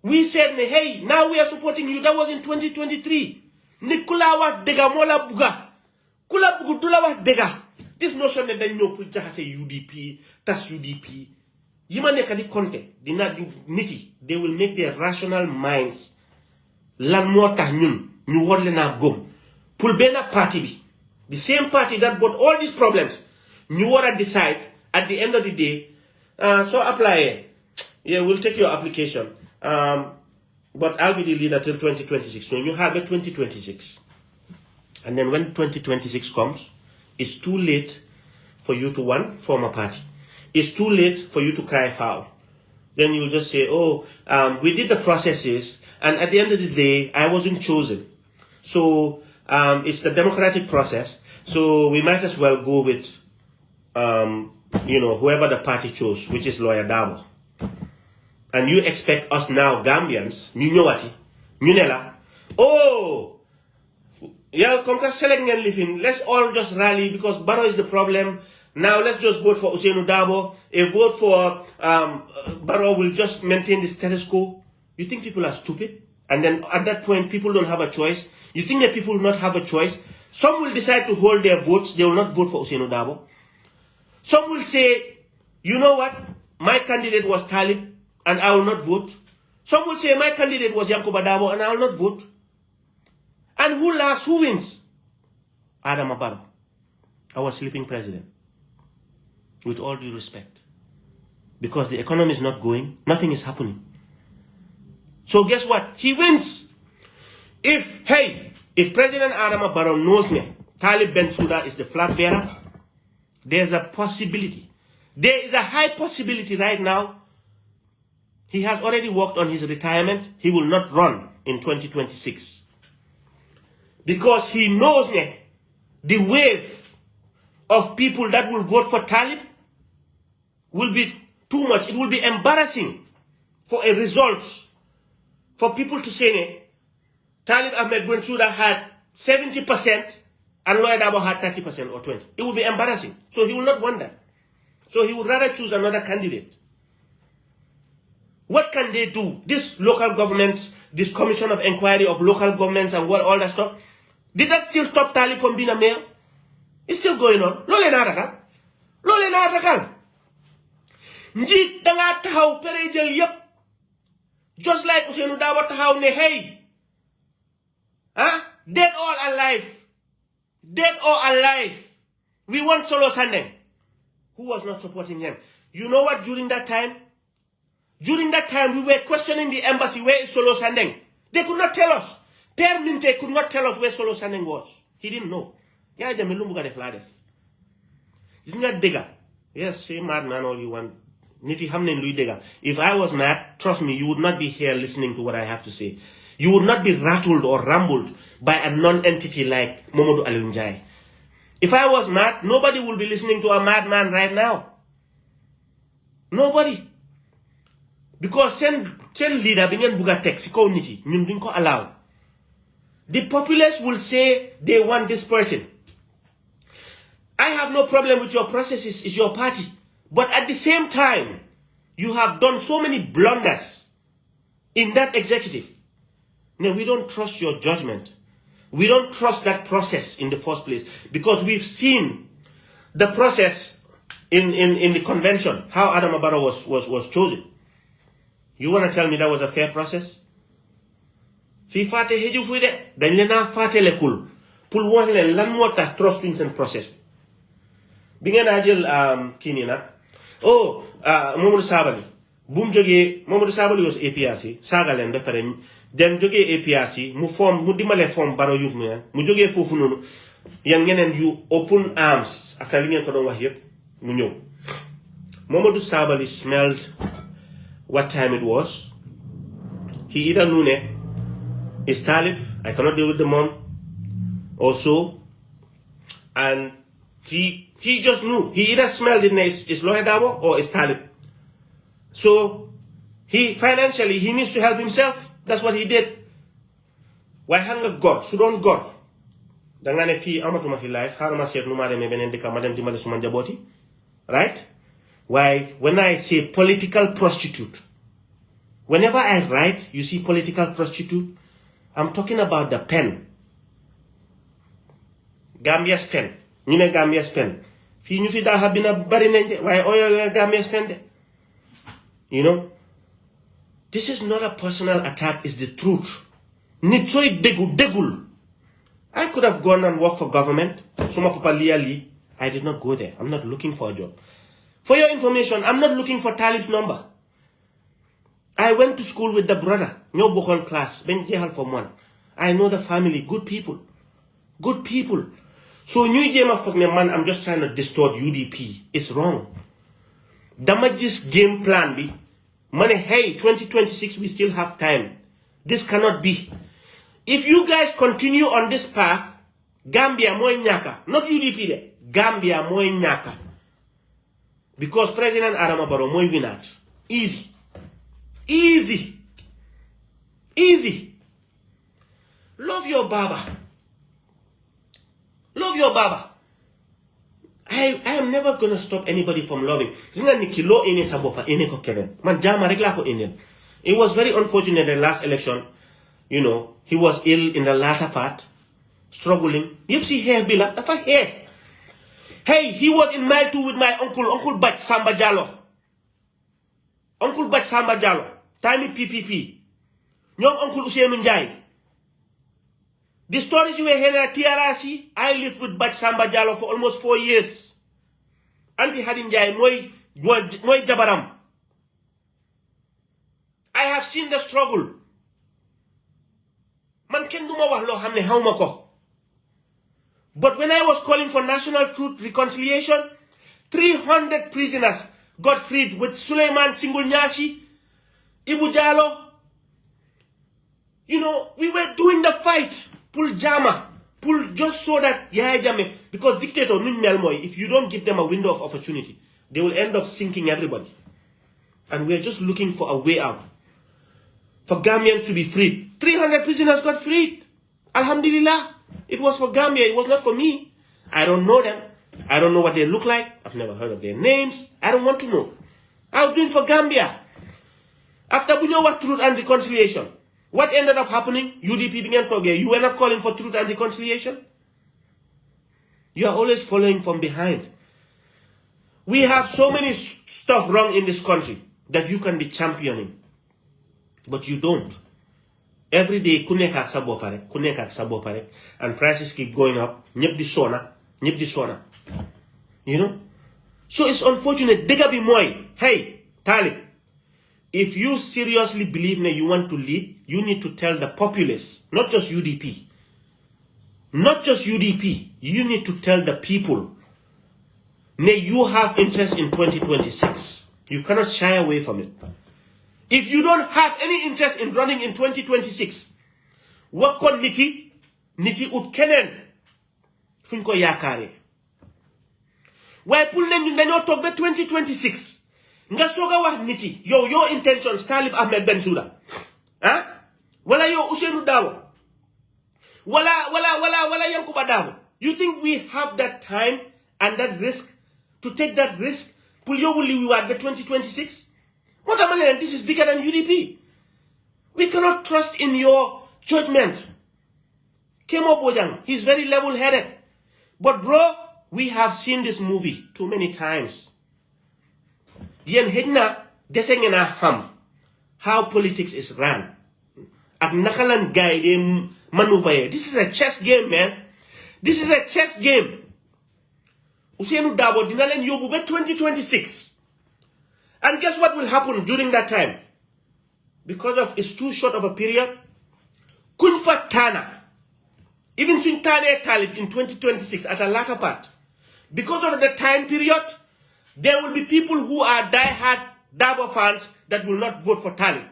we said, hey, now we are supporting you. That was in 2023. Nikulawa dega mola buga. Kula bugu dulawa dega. This notion that they know put jahase UDP, that's UDP. They will make their rational minds lan moo tax ñun ñu war leen a gëm pour benn party bi the same party that brought all these problems ñu war a decide at the end of the day so apply yeah we'll take your application but I'll be the leader till 2026 so you have it 2026 and then when 2026 comes it's too late for you to form a party. It's too late for you to cry foul. Then you'll just say, oh, we did the processes, and at the end of the day, I wasn't chosen. So it's the democratic process, so we might as well go with, whoever the party chose, which is Lawyer Darboe. And you expect us now, Gambians, oh, yeah, come to select and living. Let's all just rally because Barrow is the problem. Now let's just vote for Ousainou Darboe. A vote for Barrow will just maintain the status quo. You think people are stupid? And then at that point, people don't have a choice. You think that people will not have a choice? Some will decide to hold their votes. They will not vote for Ousainou Darboe. Some will say, you know what? My candidate was Talib and I will not vote. Some will say my candidate was Yankuba Darboe and I will not vote. And who laughs? Who wins? Adama Barrow, our sleeping president. With all due respect. Because the economy is not going, nothing is happening. So guess what? He wins. If, hey, If President Adama Barrow knows me, Talib Bensouda is the flag bearer, there's a possibility. There is a high possibility right now. He has already worked on his retirement. He will not run in 2026. Because he knows me, the wave of people that will vote for Talib will be too much. It will be embarrassing for a result for people to say, Talib Ahmed Bensouda had 70% and Lawyer Dabo had 30% or 20%. It will be embarrassing. So he will not want that. So he would rather choose another candidate. What can they do? This local governments, this commission of inquiry of local governments and all that stuff, did that still stop Talib from being a mayor? It's still going on. Lole na ragal. Lole na ragal. Njie danga tahaw pere jël yep. Just like Ousainou Darboe tahaw ne hey. Dead or alive. Dead or alive. We want Solo Sandeng. Who was not supporting him? You know what, during that time? During that time, we were questioning the embassy, where is Solo Sandeng? They could not tell us. Per Minte could not tell us where Solo Sandeng was. He didn't know. Yeah, Jamilumbuga de Fladef. Isn't that bigger? Yes, say madman all you want. Niti Hamnen Louis Dega. If I was mad, trust me, you would not be here listening to what I have to say. You would not be rattled or rambled by a non-entity like Momodou Njie. If I was mad, nobody would be listening to a madman right now. Nobody. Because send leader bingen buga tek si ko niti ñun duñ ko allow. The populace will say they want this person. I have no problem with your processes, it's your party. But at the same time, you have done so many blunders in that executive. No, we don't trust your judgment. We don't trust that process in the first place. Because we've seen the process in the convention, how Adama Barrow was chosen. You want to tell me that was a fair process? Fi fate heju fu de dañ leena fatele kul pour wax len lan motax trust in sen process bi ngeen a jël kini nak Momodou Sabally bum joge Momodou Sabally was APRC saga len ba pare dem joge APRC mu dimale form Barrow youth mu joge fofu nonu yan ngenen you open arms after li ngeen ko don wax yeb mu ñew Momodou Sabally smelled what time it was. He either knew is Talib, I cannot deal with the mom, or so, and he just knew. He either smelled it is Lawyer Dabo or is Talib. So he financially he needs to help himself. That's what he did. Why hanga God? Shouldn't God? Dangane fi amatuma fi life. Harama set numa de me benen deka madam dimale sumanja boti. Right? Why, when I say political prostitute, whenever I write, you see political prostitute, I'm talking about the pen. Gambia's pen. You know Gambia's pen. Fi ñu fi da habina bari nañ why oil Gambia's pen. You know? This is not a personal attack, it's the truth. Nit soy degul. I could have gone and worked for government. Suma papa liali. I did not go there. I'm not looking for a job. For your information, I'm not looking for Talib's number. I went to school with the brother. No bokon class. Ben jehal for one. I know the family. Good people. Good people. So new game of man, I'm just trying to distort UDP. It's wrong. Damages game plan be. Money, hey, 2026, we still have time. This cannot be. If you guys continue on this path, Gambia moy nyaka. Not UDP de. Gambia moy nyaka. Because President Adama Barrow moy winat. Easy. Easy. Easy. Love your baba. Love your baba. I am never gonna stop anybody from loving. It was very unfortunate in the last election. You know, he was ill in the latter part, struggling. You see hair bila, that's hair. Hey, he was in mile 2 with my Uncle Bach Samba Jallo. Uncle Bach Samba Jallo. Timey PPP. Young Uncle Ousainou Njie. The stories you were hearing at TRC, I lived with Bach Samba Jallo for almost 4 years. Auntie Hadin Njie, Moy Jabaram. I have seen the struggle. man ken duma wax lo xamne xawma ko. But when I was calling for national truth reconciliation, 300 prisoners got freed with Suleiman Singul Nyashi, Ibu Jallo. You know, we were doing the fight. Pull Jama. Pull just so that Yahya Jammeh, because dictator Nuñ Mel Moy, if you don't give them a window of opportunity, they will end up sinking everybody. And we're just looking for a way out. For Gambians to be freed. 300 prisoners got freed. Alhamdulillah. It was for Gambia. It was not for me. I don't know them. I don't know what they look like. I've never heard of their names. I don't want to know. I was doing for Gambia. After Bunyawa Truth and Reconciliation, what ended up happening? UDP began talking. You were not calling for truth and reconciliation? You are always following from behind. We have so many stuff wrong in this country that you can be championing. But you don't. Every day, kuneka sabo pare, and prices keep going up. Nyep di sona. You know? So it's unfortunate. Dega bi moy. Hey, Talib, if you seriously believe that you want to lead, you need to tell the populace, not just UDP. Not just UDP. You need to tell the people that you have interest in 2026. You cannot shy away from it. If you don't have any interest in running in 2026, work on niti ut kenen funko yakare. Why pull them in the talk about 2026? Nga soga wax niti yo your intentions Talib Ahmed Bensouda. Huh? Wala yo Ousainou Darboe. Wala Yankuba Darboe. You think we have that time and that risk to take that risk? Pull yo will you at the 2026? What am I saying? This is bigger than UDP. We cannot trust in your judgment. Kemo Bojang, he's very level-headed. But bro, we have seen this movie too many times. Yen hegna desengena ham how politics is run. Ak nakalan guy de maneuver. This is a chess game, man. This is a chess game. Ousainou Darboe dinalen yobu be 2026. And guess what will happen during that time? Because of it's too short of a period. Kunfa Tana. Even Suntane Talib in 2026 at a latter part. Because of the time period, there will be people who are die-hard Darboe fans that will not vote for Talib.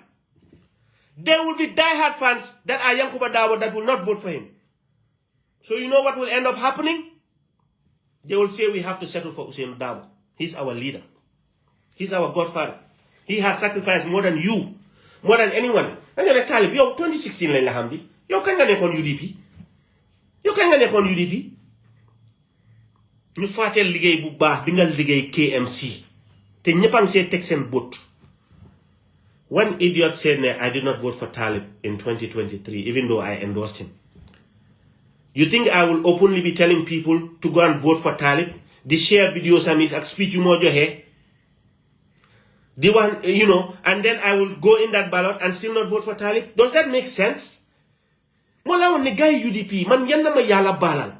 There will be die-hard fans that are Yankuba Darboe that will not vote for him. So you know what will end up happening? They will say we have to settle for Ousainou Darboe. He's our leader. He's our godfather. He has sacrificed more than you, more than anyone. And you're Talib, yo, 2016 la hambi. Yo, kan nga nekon UDP? Yo, kan nga nekon UDP? Ñu fatel liggéey bu baax bi nga liggéey KMC. Te ñeppang sé tek sen bot. One idiot said I did not vote for Talib in 2023, even though I endorsed him. You think I will openly be telling people to go and vote for Talib? They share videos and it speech you more johe. The one, you know, and then I will go in that ballot and still not vote for Talib. Does that make sense? Mola on the guy UDP, man yanna ma yala balal.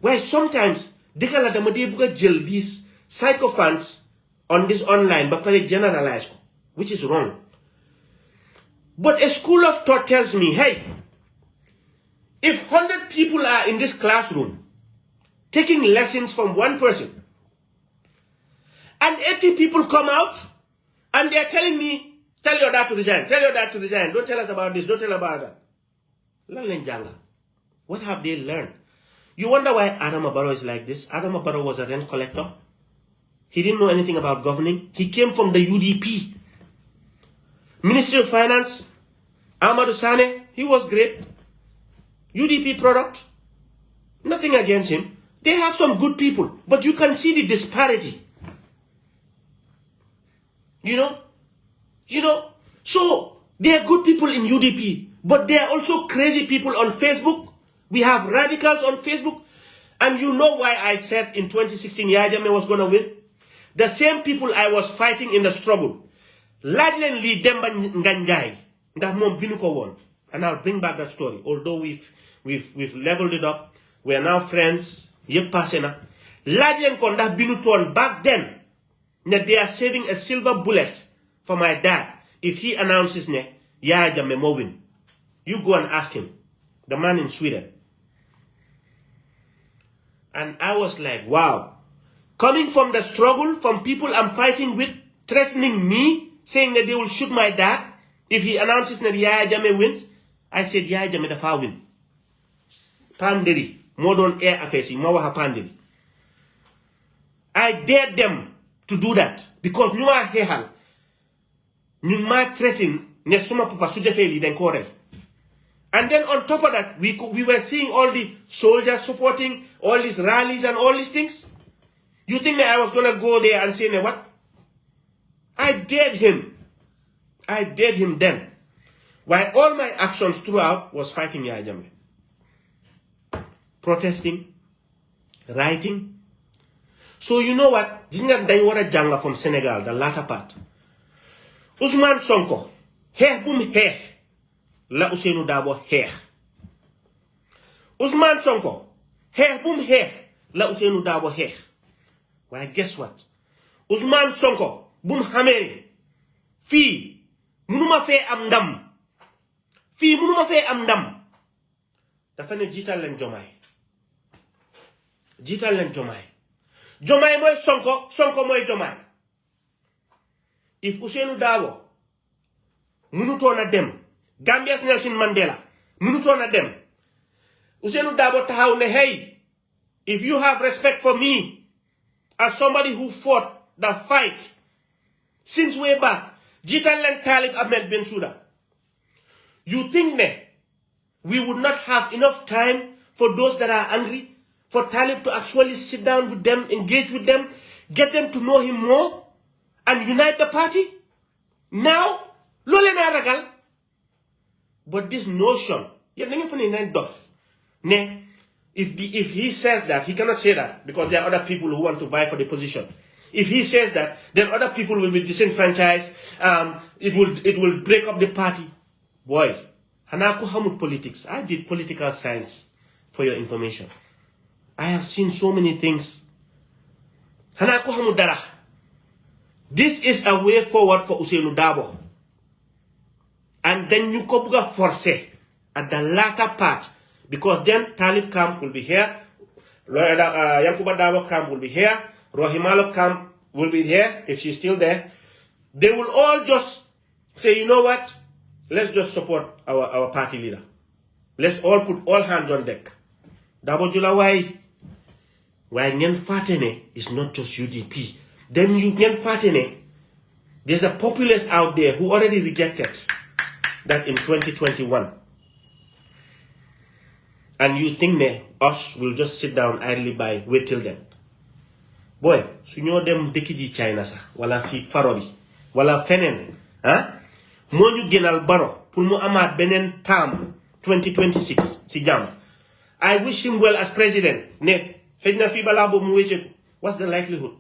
Why sometimes dekala dama de buga jël these sycophants on this online but pare generalize, which is wrong. But a school of thought tells me, hey, if 100 people are in this classroom taking lessons from one person, and 80 people come out, and they're telling me, tell your dad to resign, tell your dad to resign, don't tell us about this, don't tell about that. What have they learned? You wonder why Adama Barrow is like this? Adama Barrow was a rent collector. He didn't know anything about governing. He came from the UDP. Ministry of Finance, Amadou Sane, he was great. UDP product, nothing against him. They have some good people, but you can see the disparity. You know, so there are good people in UDP, but there are also crazy people on Facebook. We have radicals on Facebook. And you know why I said in 2016 Yahya Jammeh was going to win? The same people I was fighting in the struggle. Largely li Demba Nganjai, that mom binuko won. And I'll bring back that story. Although we've leveled it up, we are now friends. Yep, pasena. Largely kon that binuton back then. That they are saving a silver bullet for my dad if he announces ne Yahya Jammeh mo win. You go and ask him. The man in Sweden. And I was like, wow. Coming from the struggle, from people I'm fighting with, threatening me, saying that they will shoot my dad if he announces that Yaya Jammeh wins. I said, Yaya Jammeh dafa win. Panderi. Modern air affairs. Mawaha Panderi. I dared them to do that. Because Numa Hehal. Numa threatening Nesuma Papa Sudefeli then Kore. And then on top of that, we were seeing all the soldiers supporting all these rallies and all these things. You think that I was going to go there and say, what? I dared him. I dared him then. While all my actions throughout was fighting Yaya Jammeh. Protesting. Writing. So you know what? This is not Daiwara Janga from Senegal, the latter part. Ousmane Sonko. Heh boom heh. La Ousseynou Dabo heh. Ousmane Sonko. Heh boom heh. La Ousseynou Dabo heh. Well, guess what? Ousmane Sonko. Boom hamere. Fi. Munuma fe am ndam. Fi munuma fe am ndam. Dafa ne jital len Jomay. Jital len Jomay. Jomay moy Sonko. Sonko moy Jomay. If Ousseynou Dabo munutona dem. Gambia's Nelson Mandela. Munutona dem. Ousseynou Dabo tahaw ne, hey, if you have respect for me as somebody who fought the fight since way back, Jital len Talib Ahmed Bensouda, you think ne, we would not have enough time for those that are angry, for Talib to actually sit down with them, engage with them, get them to know him more, and unite the party? Now, lole na ragal. But this notion, if he says that, he cannot say that because there are other people who want to vie for the position. If he says that, then other people will be disenfranchised. It will break up the party. Boy, Hanako Hamud politics. I did political science for your information. I have seen so many things. Hanako Hamud Darah. This is a way forward for Ousseynou Dabo. And then you could force at the latter part. Because then Talib camp will be here. Yankuba Dabo camp will be here. Rohimalo camp will be here if she's still there. They will all just say, you know what? Let's just support our party leader. Let's all put all hands on deck. Dabo Jula why Nyen Fatene is not just UDP. Then you Nyen Fatene, there's a populace out there who already rejected that in 2021. And you think us will just sit down idly by, wait till then. Boy, su ñoo dem dëkk ji China sax wala si faro bi wala fenen moo ñu gënal Baro pour mu amaat beneen term 2026 si jàmm. I wish him well as president. Ne xëj na fii balaa boobu mu wécceeku. What's the likelihood?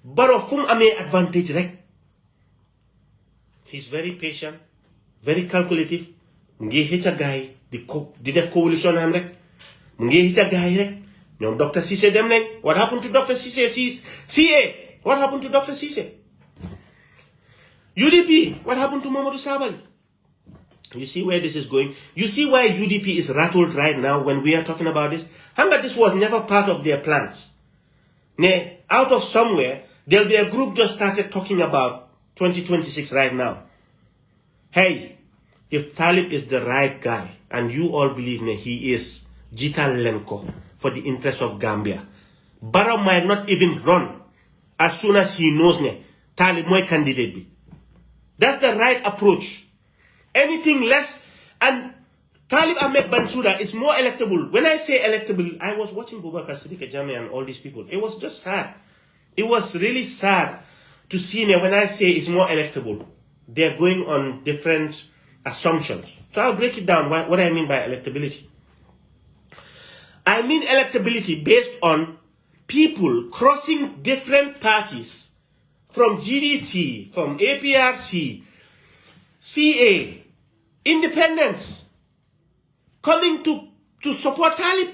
Baro fu mu amee advantage rek. He's very patient, very calculative. Mu ngi xëcc gaay di def coalition am rek. Mu ngi xëcc gaay rek. ñoom Dr. Cissé dem nañ. What happened to Dr. Cissé? CA. What happened to Dr. Cissé? UDP. What happened to Momodou Sabally? You see where this is going? You see why UDP is rattled right now when we are talking about this? Hanga, this was never part of their plans. Out of somewhere, there'll be a group just started talking about 2026 right now. Hey, if Talib is the right guy, and you all believe he is, Jital Lenko, for the interest of Gambia, Barrow might not even run as soon as he knows Talib moy candidate be. That's the right approach. Anything less, and Talib Ahmed Bensouda is more electable. When I say electable, I was watching Boubacar Siddique Jammeh and all these people. It was just sad. It was really sad to see when I say it's more electable. They're going on different assumptions. So I'll break it down what I mean by electability. I mean electability based on people crossing different parties from GDC, from APRC, CA, independents, coming to support Talib.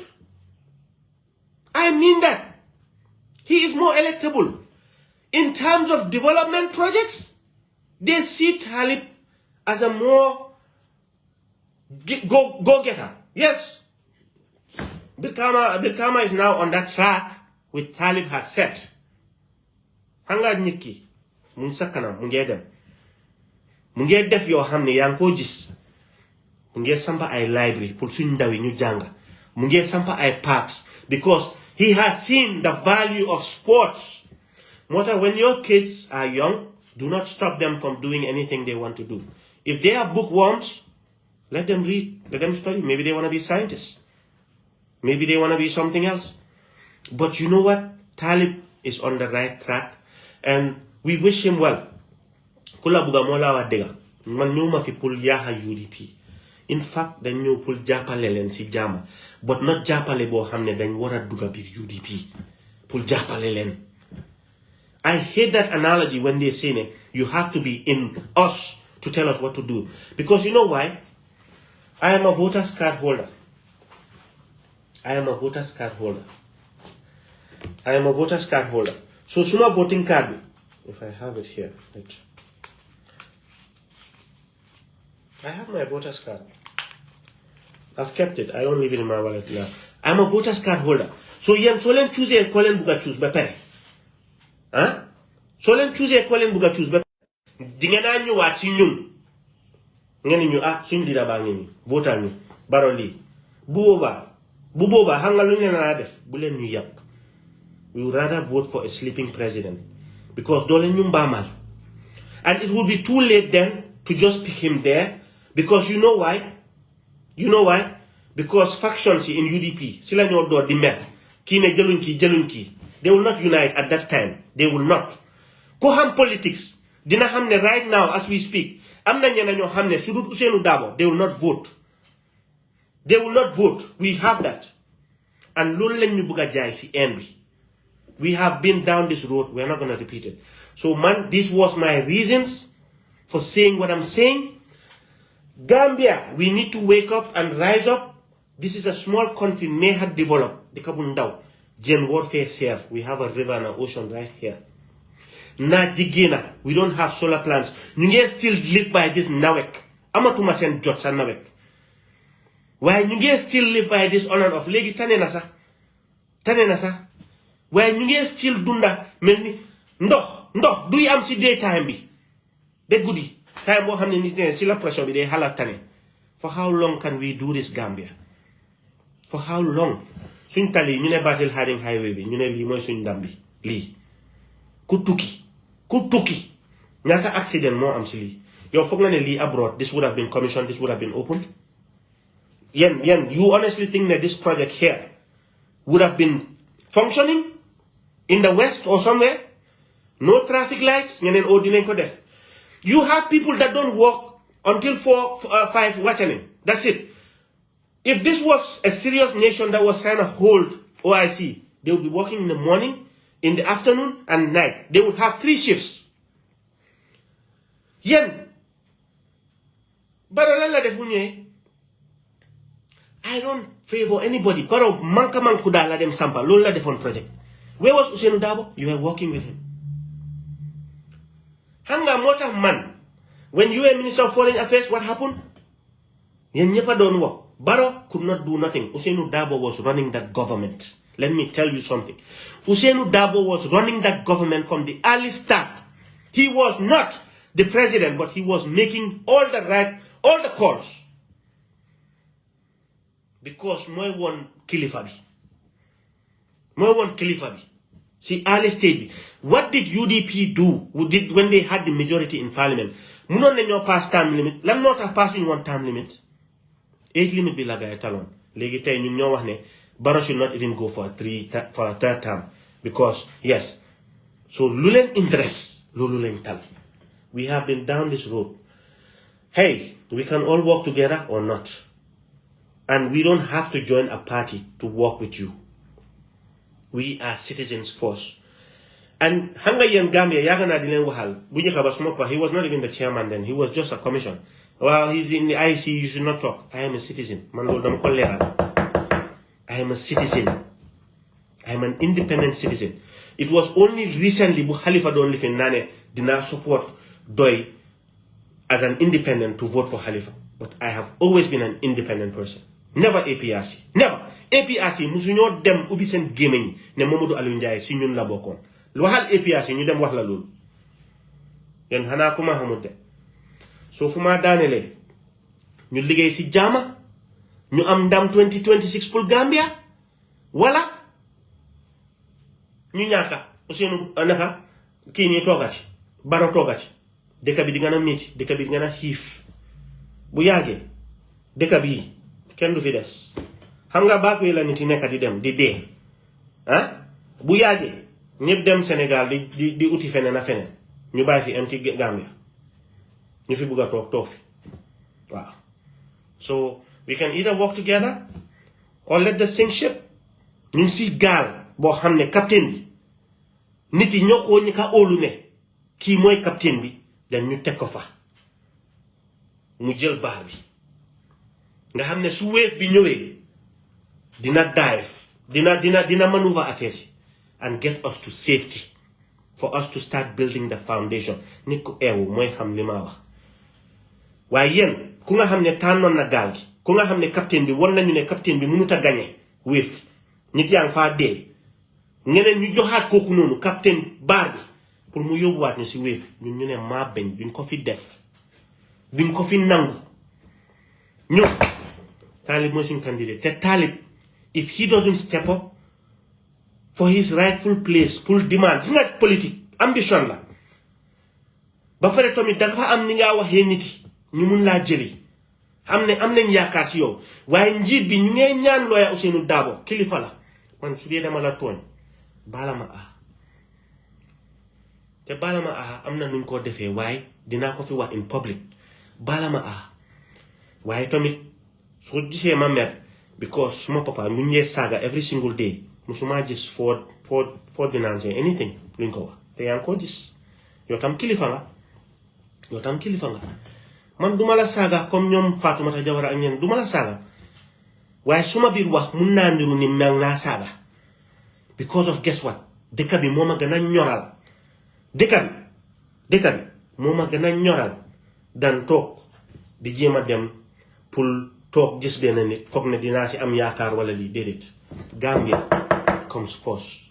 I mean that. He is more electable. In terms of development projects, they see Talib as a more Go get her. Yes. Bilkama is now on that track with Talib has set. Hanga niki. Mun sakana munge dem. Munge def yo hamne yang ko gis. Munge sampa ay library pour suñ ndaw yi ñu janga. Munge sampa ay parks because he has seen the value of sports. Mota, when your kids are young, do not stop them from doing anything they want to do. If they are bookworms, let them read, let them study. Maybe they want to be scientists. Maybe they want to be something else. But you know what? Talib is on the right track and we wish him well. Kula buga mola wa dega. Man ñuma fi pour yaha UDP. In fact, dañ ñëw pour jàppale leen ci jàmm. But not jàppale boo xam ne dañ war a dugga biir UDP. Pour jàppale leen. I hate that analogy when they say you have to be in us to tell us what to do. Because you know why? I am a voter's card holder. I am a voter's card holder. I am a voter's card holder. So suma voting card, if I have it here, right. I have my voter's card. I've kept it. I don't leave it in my wallet now. I'm a voter's card holder. So yen so len choose e kolen buga choose ba pare. Huh? So len choose e kolen buga choose ba pare. Di ngena ñëwaat ci ñun. Ngeen ñu suñu dida ba ngi votal ni baro li. Bu boba xam nga lu ñu la def bu len ñu yapp. We would rather vote for a sleeping president because dole ñu mbamal. And it would be too late then to just pick him there because you know why? You know why? Because factions in UDP, sila ñoo door di mer. Ki ne jëluñ ki. They will not unite at that time. They will not. Ko xam politics, dina xam ne right now as we speak, am na ñeneen ñoo xam ne su dul Ousainou Darboe, they will not vote. They will not vote. We have that. And loolu lañ ñu bëgg a jaay ci end bi. We have been down this road. We are not going to repeat it. So, man, this was my reasons for saying what I'm saying. Gambia, we need to wake up and rise up. This is a small country, may have developed. The Kabundao, Gen warfare here. We have a river and an ocean right here. Na digena, we don't have solar plants. You still live by this nawek. Amatuma sen jotsa nawek. Why you still live by this on and off? Legi tane nasa. Why you still dunda melni ndox du am ci daytime bi de goudi time bo xamne nit ne ci la pression bi day xala tane. For how long can we do this, Gambia? For how long? Suñ tali ñu ne Batil Harding highway bi ñu ne li moy suñ ndam bi li ku tukki ñata accident mo am ci li yow fogg na ne li abroad this would have been commissioned, this would have been opened. Yen you honestly think that this project here would have been functioning in the west or somewhere? No traffic lights. You have people that don't work until 4, 5 watching. That's it. If this was a serious nation that was trying to hold OIC, they would be working in the morning, in the afternoon, and night. They would have 3 shifts. Yen. I don't favor anybody. But manka mankuda la dem sampa. Lola defon project. Where was Ousainou Darboe? You were working with him. Hanga mota man. When you were Minister of Foreign Affairs, what happened? Yen nyepa don't work. Barrow could not do nothing. Ousainou Darboe was running that government. Let me tell you something. Ousainou Darboe was running that government from the early start. He was not the president, but he was making all the calls. Because moi won Kilifa bi. See, early stage. What did UDP do when they had the majority in parliament? Munon nañu pass term limit. Lan moo tax pass ñu one term limit? Age limit bi la gaay talon. Legi tay ñun ñoo wax ne Barrow should not even go for a third term. Because, yes. So, lulen interest. Lululen tal. We have been down this road. Hey, we can all work together or not. And we don't have to join a party to work with you. We are citizens first. And hanga yen Gambia yagana dilen wahal. Bunyaka basmopa, he was not even the chairman then. He was just a commission. Well, he's in the IC, you should not talk. I am a citizen. I am a citizen. I am an independent citizen. It was only recently Bu Halifa don't live in Nane did not support Doi as an independent to vote for Halifa. but I have always been an independent person. Never APRC. Never. APRC musuñoo dem ubbi seen gémmiñ ne Momodou Alieu Njie si ñun la bokkoon lu waxal APRC ñu dem wax la loolu yéen xanaa ku ma xamul de soo fu ma daanelee ñu liggéey si jaama ñu am ndam 2026 pour Gambia wala ñu ñaaka Ousseynou naka kii nii toogati Baro toogati dëkk bi di gën a métti dëkk bi di gën a xiif bu yàggee dëkk bi kenn du fi des xam nga baak la nit yi nekk di dem di dee bu yàggee ñëpp dem Sénégal di uti feneen a feneen ñu bàyyi fi am ci Gambia ñu fi bugg a toog fi waaw so we can either work together or let the sink ship ñu si gaal boo xam ne capitaine bi nit yi ñoo ko ñu ka óolu ne kii mooy capitaine bi dañ ñu teg ko fa mu jël baar bi nga xam ne su wave bi ñëwee dina dive dina maneuver affaire yi and get us to safety for us to start building the foundation nit ku eewu mooy xam li ma wax waaye yéen ku nga xam ne tànnoon na gaal gi ku nga xam ne capitaine bi won nañu ne capitaine bi mënut a gagné wave bi nit yaa ngi faa dee ñeneen ñu joxaat kooku noonu capitaine baar bi pour mu yóbbuwaat ñu si wave bi ñun ñu ne maa bañ duñ ko fi def duñ ko fi nangu ñun Talib mooy suñu candidat te Talib if he doesn't step up for his rightful place pour demand gis nga politique ambition la ba pare tamit dafa am ni ngaa waxee nit yi ñu mun laa jëli am nañ yaakaar si yow waaye njiit bi ñu ngay ñaan looya Ousseynou Dabo kilifa la man su dee dama la tooñ baala ma te baala ma am na nuñ ko defee waaye dinaa ko fi wax in public baala ma waaye tamit soo gisee ma mer because suma papa mu ñee saaga every single day musuma gis for denouncing anything luñ ko wax te yaa ngi ko gis yow tam kilifa nga man duma la saaga comme ñoom Fatoumata Jawara ak ñeen duma la saaga waaye suma biir wax mun naa niru ni mel naa saaga because of guess what dëkk bi moo ma gën a ñoral dëkk bi moo ma gën a ñoral dan toog di jéem a dem pour toog gis benn nit foog ne dinaa si am yaakaar wala lii déedéet Gambia comes first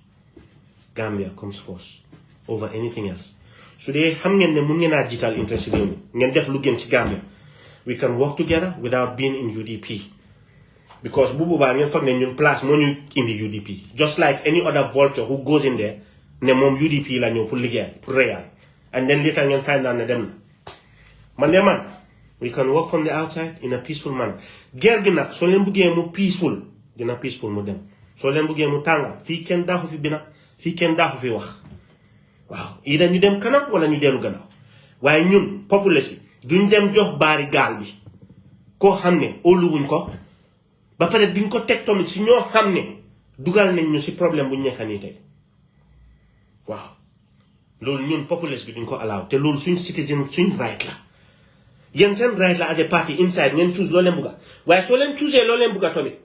over anything else su dee xam ngeen ne mun ngeen a jiital interest réew mi ngeen def lu gën ci Gambia we can work together without being in UDP because bu boobaa ngeen foog ne ñun place moo ñu indi UDP just like any other vulture who goes in there ne moom UDP la ñëw pour liggéey pour réyal and then later ngeen find out ne dem na we can work from the outside in a peaceful manner guerre gi nag soo leen buggee mu peaceful dina peaceful mu dem soo leen buggee mu tànga fii kenn daaxu fi bina fii kenn daaxu fi wax waaw ida ñu dem kanam wala ñu dellu gannaaw waaye ñun population duñ dem jox baari gaal bi koo xam ne óoluwuñ ko ba pare duñ ko teg tamit si ñoo xam ne dugal nañ ñu si problème bu ñu nekk nii tey waaw loolu ñun population bi duñ ko allow te loolu suñ citizen suñ right la yéen seen right la as a party inside ngeen choose loo leen bugga waaye soo leen choosee loo leen bugga tamit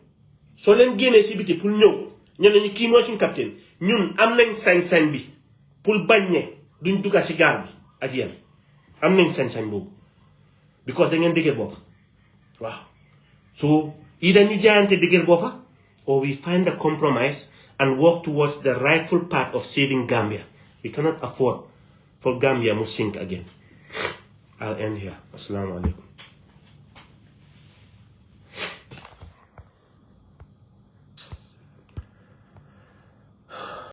soo leen génnee si biti pour ñëw ñu ne ñu kii mooy suñ capitaine ñun am nañ sañ-sañ bi pour bañ ne duñ dugga si gaal bi ak yéen am nañ sañ-sañ boobu because da ngeen dëgër bopp waaw so either ñu jaayante dëgër boppa or we find a compromise and work towards the rightful path of saving Gambia. We cannot afford for Gambia to sink again. I'll end here. Assalamu alaikum.